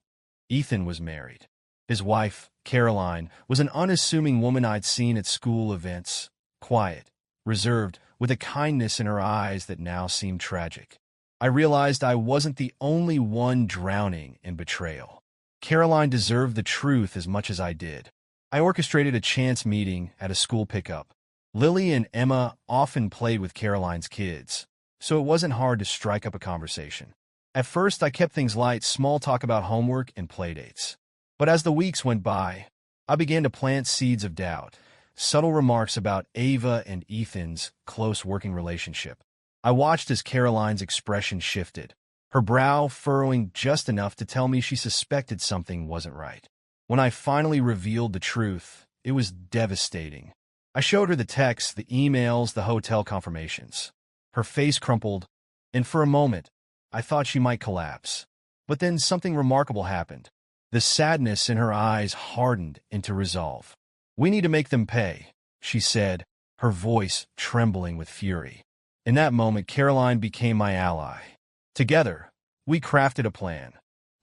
Ethan was married. His wife, Caroline, was an unassuming woman I'd seen at school events, quiet, reserved, with a kindness in her eyes that now seemed tragic. I realized I wasn't the only one drowning in betrayal. Caroline deserved the truth as much as I did. I orchestrated a chance meeting at a school pickup. Lily and Emma often played with Caroline's kids, so it wasn't hard to strike up a conversation. At first, I kept things light, small talk about homework and playdates. But as the weeks went by, I began to plant seeds of doubt, subtle remarks about Ava and Ethan's close working relationship. I watched as Caroline's expression shifted, her brow furrowing just enough to tell me she suspected something wasn't right. When I finally revealed the truth, it was devastating. I showed her the texts, the emails, the hotel confirmations. Her face crumpled, and for a moment, I thought she might collapse. But then something remarkable happened. The sadness in her eyes hardened into resolve. "We need to make them pay," she said, her voice trembling with fury. In that moment, Caroline became my ally. Together, we crafted a plan,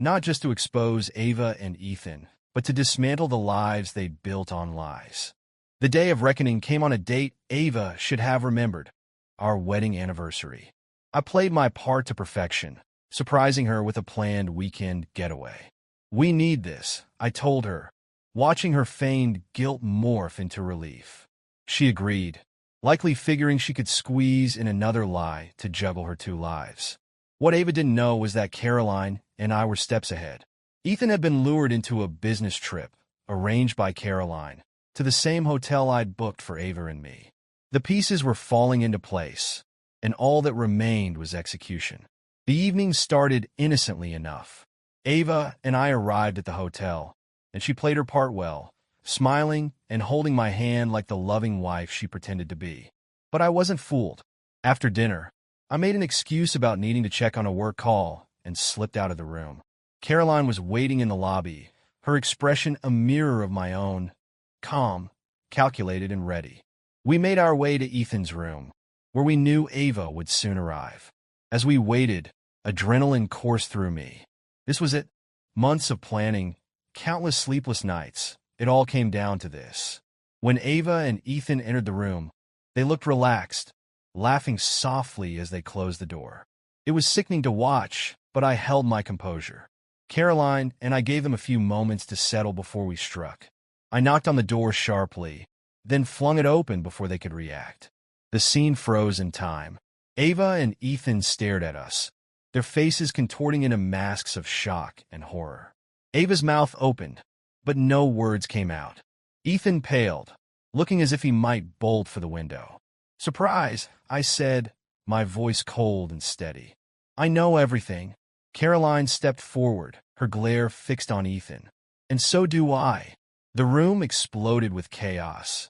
not just to expose Ava and Ethan, but to dismantle the lives they'd built on lies. The day of reckoning came on a date Ava should have remembered, our wedding anniversary. I played my part to perfection, surprising her with a planned weekend getaway. "We need this," I told her, watching her feigned guilt morph into relief. She agreed, likely figuring she could squeeze in another lie to juggle her two lives. What Ava didn't know was that Caroline and I were steps ahead. Ethan had been lured into a business trip, arranged by Caroline, to the same hotel I'd booked for Ava and me. The pieces were falling into place, and all that remained was execution. The evening started innocently enough. Ava and I arrived at the hotel, and she played her part well, smiling and holding my hand like the loving wife she pretended to be. But I wasn't fooled. After dinner, I made an excuse about needing to check on a work call and slipped out of the room. Caroline was waiting in the lobby, her expression a mirror of my own, calm, calculated, and ready. We made our way to Ethan's room, where we knew Ava would soon arrive. As we waited, adrenaline coursed through me. This was it. Months of planning, countless sleepless nights. It all came down to this. When Ava and Ethan entered the room, they looked relaxed, laughing softly as they closed the door. It was sickening to watch, but I held my composure. Caroline and I gave them a few moments to settle before we struck. I knocked on the door sharply, then flung it open before they could react. The scene froze in time. Ava and Ethan stared at us, their faces contorting into masks of shock and horror. Ava's mouth opened, but no words came out. Ethan paled, looking as if he might bolt for the window. "Surprise," I said, my voice cold and steady. "I know everything." Caroline stepped forward, her glare fixed on Ethan. "And so do I." The room exploded with chaos.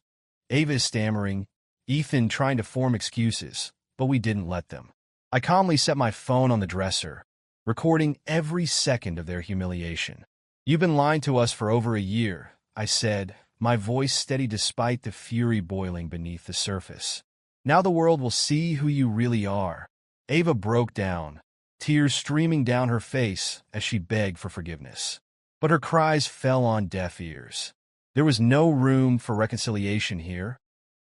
Ava stammering, Ethan trying to form excuses, but we didn't let them. I calmly set my phone on the dresser, recording every second of their humiliation. "You've been lying to us for over a year," I said, my voice steady despite the fury boiling beneath the surface. "Now the world will see who you really are." Ava broke down, tears streaming down her face as she begged for forgiveness. But her cries fell on deaf ears. There was no room for reconciliation here,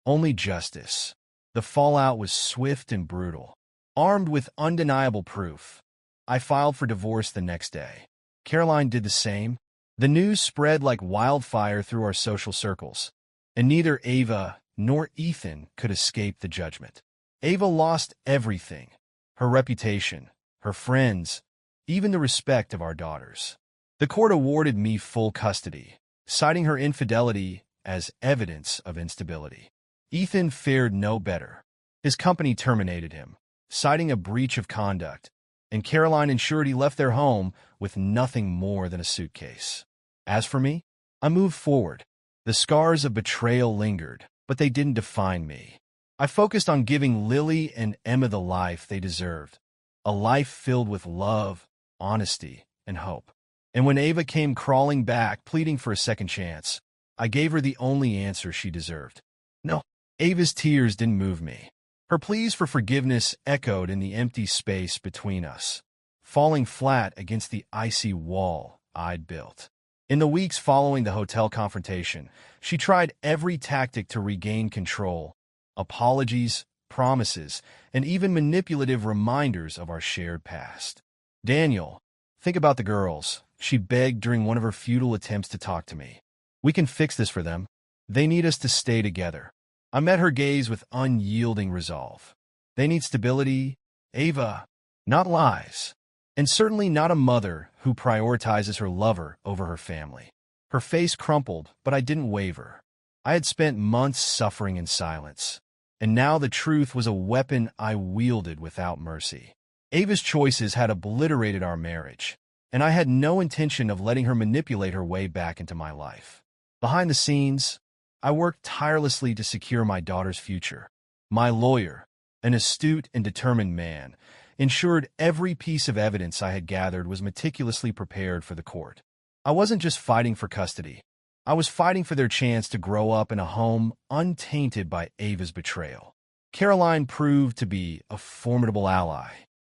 only justice. The fallout was swift and brutal. Armed with undeniable proof, I filed for divorce the next day. Caroline did the same. The news spread like wildfire through our social circles. and neither Ava nor Ethan could escape the judgment. Ava lost everything: her reputation, her friends, even the respect of our daughters. The court awarded me full custody, citing her infidelity as evidence of instability. Ethan fared no better. His company terminated him, citing a breach of conduct, and Caroline and Surety left their home with nothing more than a suitcase. As for me, I moved forward. The scars of betrayal lingered, but they didn't define me. I focused on giving Lily and Emma the life they deserved, a life filled with love, honesty, and hope. And when Ava came crawling back, pleading for a second chance, I gave her the only answer she deserved. No, Ava's tears didn't move me. Her pleas for forgiveness echoed in the empty space between us, falling flat against the icy wall I'd built. In the weeks following the hotel confrontation, she tried every tactic to regain control: apologies, promises, and even manipulative reminders of our shared past. "Daniel, think about the girls," she begged during one of her futile attempts to talk to me. "We can fix this for them. They need us to stay together." I met her gaze with unyielding resolve. They need stability, Ava, not lies. And certainly not a mother who prioritizes her lover over her family. Her face crumpled, but I didn't waver. I had spent months suffering in silence, and now the truth was a weapon I wielded without mercy. Ava's choices had obliterated our marriage, and I had no intention of letting her manipulate her way back into my life. Behind the scenes, I worked tirelessly to secure my daughter's future. My lawyer, an astute and determined man, ensured every piece of evidence I had gathered was meticulously prepared for the court. I wasn't just fighting for custody. I was fighting for their chance to grow up in a home untainted by Ava's betrayal. Caroline proved to be a formidable ally.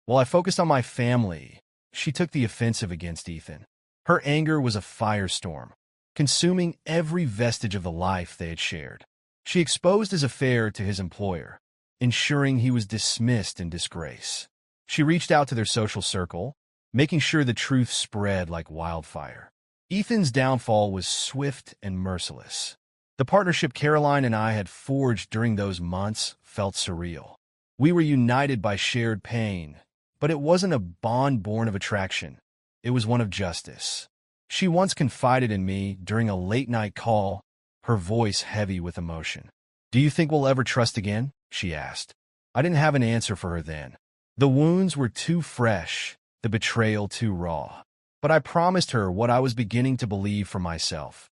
While I focused on my family, she took the offensive against Ethan. Her anger was a firestorm, consuming every vestige of the life they had shared. She exposed his affair to his employer, ensuring he was dismissed in disgrace. She reached out to their social circle, making sure the truth spread like wildfire. Ethan's downfall was swift and merciless. The partnership Caroline and I had forged during those months felt surreal. We were united by shared pain, but it wasn't a bond born of attraction. It was one of justice. She once confided in me during a late-night call, her voice heavy with emotion. "Do you think we'll ever trust again?" she asked. I didn't have an answer for her then. The wounds were too fresh, the betrayal too raw. But I promised her what I was beginning to believe for myself,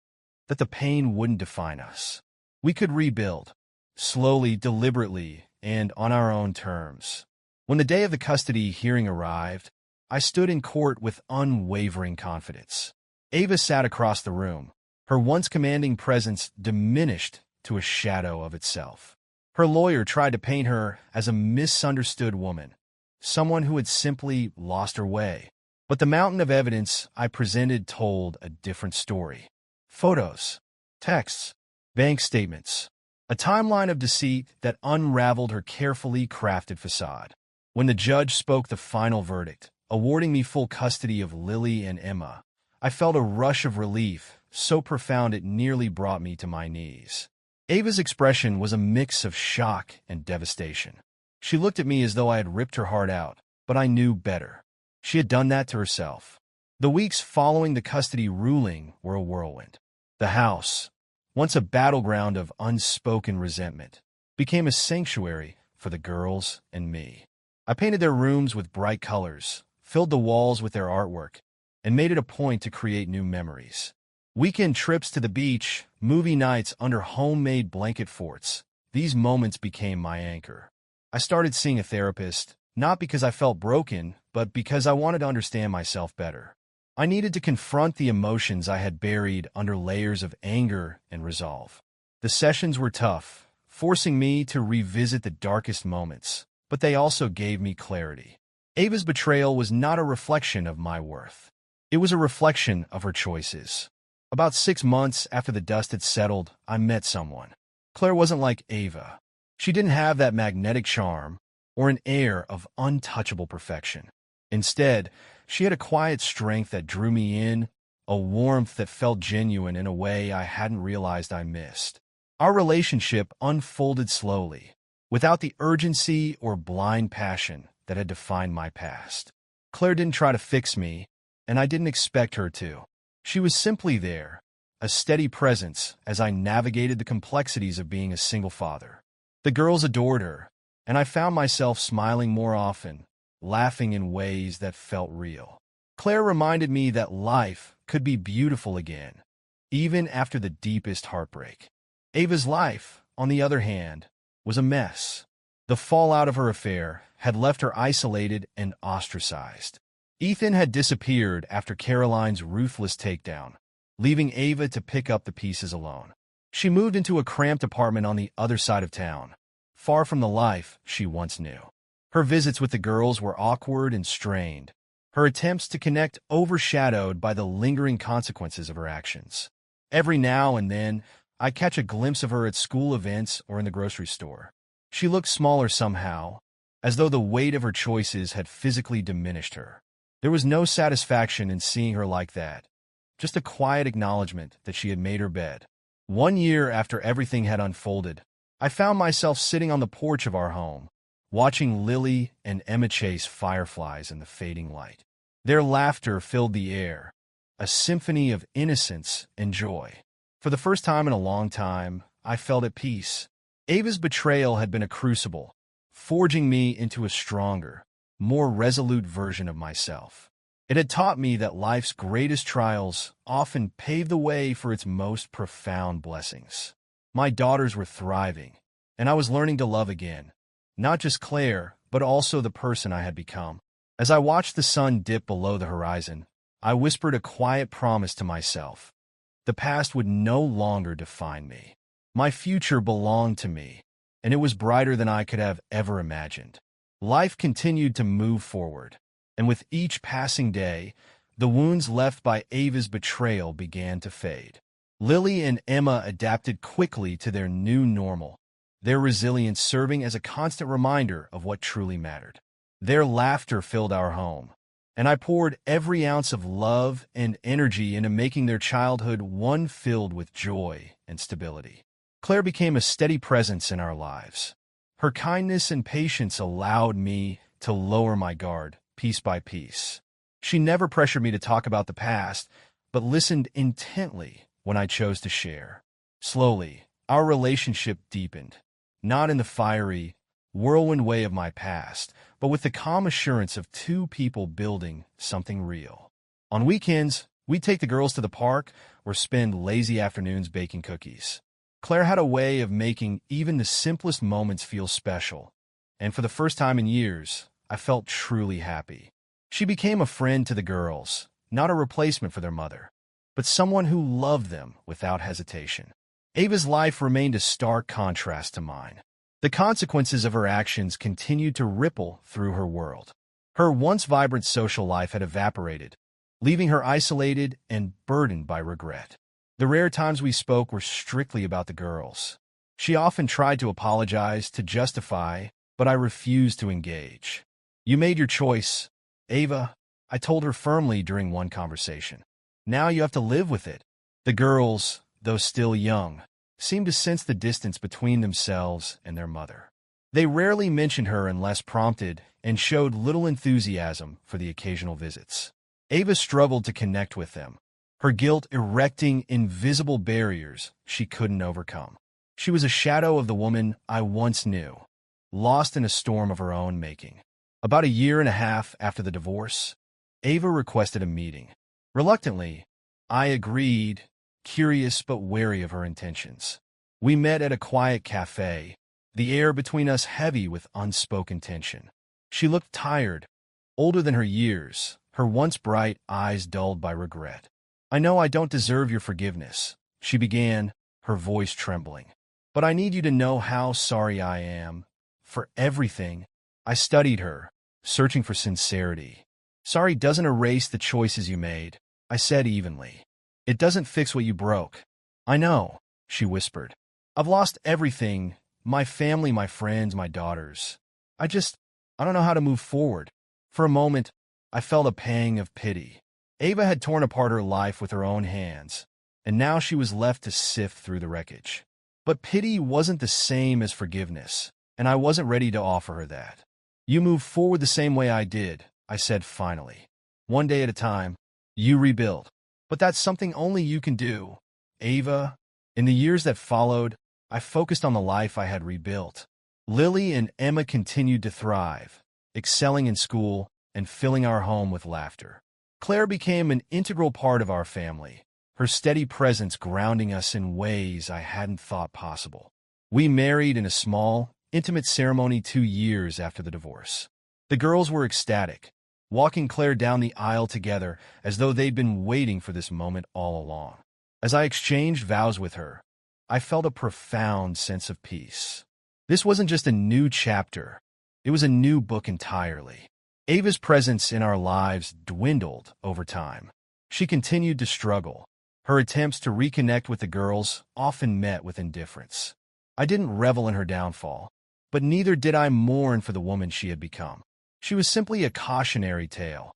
that the pain wouldn't define us. We could rebuild, slowly, deliberately, and on our own terms. When the day of the custody hearing arrived, I stood in court with unwavering confidence. Ava sat across the room, her once commanding presence diminished to a shadow of itself. Her lawyer tried to paint her as a misunderstood woman, someone who had simply lost her way. But the mountain of evidence I presented told a different story. Photos, texts, bank statements, a timeline of deceit that unraveled her carefully crafted facade. When the judge spoke the final verdict, awarding me full custody of Lily and Emma, I felt a rush of relief, so profound it nearly brought me to my knees. Ava's expression was a mix of shock and devastation. She looked at me as though I had ripped her heart out, but I knew better. She had done that to herself. The weeks following the custody ruling were a whirlwind. The house, once a battleground of unspoken resentment, became a sanctuary for the girls and me. I painted their rooms with bright colors, filled the walls with their artwork, and made it a point to create new memories. Weekend trips to the beach, movie nights under homemade blanket forts, these moments became my anchor. I started seeing a therapist, not because I felt broken, but because I wanted to understand myself better. I needed to confront the emotions I had buried under layers of anger and resolve. The sessions were tough, forcing me to revisit the darkest moments, but they also gave me clarity. Ava's betrayal was not a reflection of my worth. It was a reflection of her choices. About 6 months after the dust had settled, I met someone. Claire wasn't like Ava. She didn't have that magnetic charm or an air of untouchable perfection. Instead, she had a quiet strength that drew me in, a warmth that felt genuine in a way I hadn't realized I missed. Our relationship unfolded slowly, without the urgency or blind passion that had defined my past. Claire didn't try to fix me, and I didn't expect her to. She was simply there, a steady presence as I navigated the complexities of being a single father. The girls adored her, and I found myself smiling more often, laughing in ways that felt real. Claire reminded me that life could be beautiful again, even after the deepest heartbreak. Ava's life, on the other hand, was a mess. The fallout of her affair had left her isolated and ostracized. Ethan had disappeared after Caroline's ruthless takedown, leaving Ava to pick up the pieces alone. She moved into a cramped apartment on the other side of town, far from the life she once knew. Her visits with the girls were awkward and strained, her attempts to connect overshadowed by the lingering consequences of her actions. Every now and then, I catch a glimpse of her at school events or in the grocery store. She looked smaller somehow, as though the weight of her choices had physically diminished her. There was no satisfaction in seeing her like that, just a quiet acknowledgement that she had made her bed. 1 year after everything had unfolded, I found myself sitting on the porch of our home, watching Lily and Emma chase fireflies in the fading light. Their laughter filled the air, a symphony of innocence and joy. For the first time in a long time, I felt at peace. Ava's betrayal had been a crucible, forging me into a stronger, more resolute version of myself. It had taught me that life's greatest trials often pave the way for its most profound blessings. My daughters were thriving, and I was learning to love again, not just Claire, but also the person I had become. As I watched the sun dip below the horizon, I whispered a quiet promise to myself. The past would no longer define me. My future belonged to me, and it was brighter than I could have ever imagined. Life continued to move forward, and with each passing day, the wounds left by Ava's betrayal began to fade. Lily and Emma adapted quickly to their new normal, their resilience serving as a constant reminder of what truly mattered. Their laughter filled our home, and I poured every ounce of love and energy into making their childhood one filled with joy and stability. Claire became a steady presence in our lives. Her kindness and patience allowed me to lower my guard piece by piece. She never pressured me to talk about the past, but listened intently when I chose to share. Slowly, our relationship deepened, not in the fiery, whirlwind way of my past, but with the calm assurance of two people building something real. On weekends, we'd take the girls to the park or spend lazy afternoons baking cookies. Claire had a way of making even the simplest moments feel special, and for the first time in years, I felt truly happy. She became a friend to the girls, not a replacement for their mother, but someone who loved them without hesitation. Ava's life remained a stark contrast to mine. The consequences of her actions continued to ripple through her world. Her once vibrant social life had evaporated, leaving her isolated and burdened by regret. The rare times we spoke were strictly about the girls. She often tried to apologize, to justify, but I refused to engage. "You made your choice, Ava," I told her firmly during one conversation. "Now you have to live with it." The girls, though still young, seemed to sense the distance between themselves and their mother. They rarely mentioned her unless prompted and showed little enthusiasm for the occasional visits. Ava struggled to connect with them, her guilt erecting invisible barriers she couldn't overcome. She was a shadow of the woman I once knew, lost in a storm of her own making. About 1.5 years after the divorce, Ava requested a meeting. Reluctantly, I agreed, curious but wary of her intentions. We met at a quiet cafe, the air between us heavy with unspoken tension. She looked tired, older than her years, her once bright eyes dulled by regret. "I know I don't deserve your forgiveness," she began, her voice trembling. "But I need you to know how sorry I am for everything." I studied her, searching for sincerity. "Sorry doesn't erase the choices you made," I said evenly. "It doesn't fix what you broke." "I know," she whispered. "I've lost everything, my family, my friends, my daughters. I don't know how to move forward." For a moment, I felt a pang of pity. Ava had torn apart her life with her own hands, and now she was left to sift through the wreckage. But pity wasn't the same as forgiveness, and I wasn't ready to offer her that. You move forward the same way I did, I said finally. One day at a time, you rebuild. But that's something only you can do, Ava. In the years that followed, I focused on the life I had rebuilt. Lily and Emma continued to thrive, excelling in school and filling our home with laughter. Claire became an integral part of our family, her steady presence grounding us in ways I hadn't thought possible. We married in a small, intimate ceremony 2 years after the divorce. The girls were ecstatic, walking Claire down the aisle together as though they'd been waiting for this moment all along. As I exchanged vows with her, I felt a profound sense of peace. This wasn't just a new chapter, it was a new book entirely. Ava's presence in our lives dwindled over time. She continued to struggle, her attempts to reconnect with the girls often met with indifference. I didn't revel in her downfall, but neither did I mourn for the woman she had become. She was simply a cautionary tale,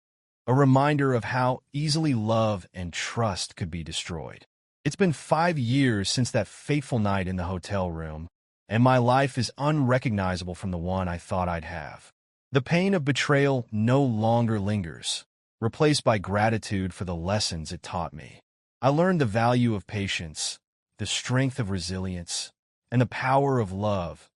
a reminder of how easily love and trust could be destroyed. It's been 5 years since that fateful night in the hotel room, and my life is unrecognizable from the one I thought I'd have. The pain of betrayal no longer lingers, replaced by gratitude for the lessons it taught me. I learned the value of patience, the strength of resilience, and the power of love,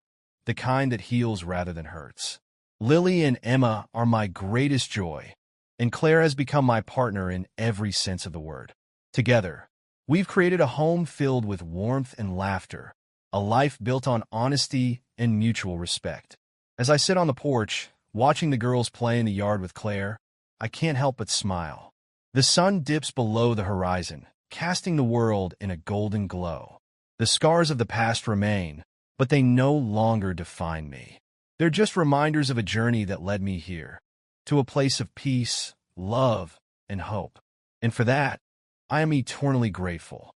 the kind that heals rather than hurts. Lily and Emma are my greatest joy, and Claire has become my partner in every sense of the word. Together, we've created a home filled with warmth and laughter, a life built on honesty and mutual respect. As I sit on the porch, watching the girls play in the yard with Claire, I can't help but smile. The sun dips below the horizon, casting the world in a golden glow. The scars of the past remain, but they no longer define me. They're just reminders of a journey that led me here, to a place of peace, love, and hope. And for that, I am eternally grateful.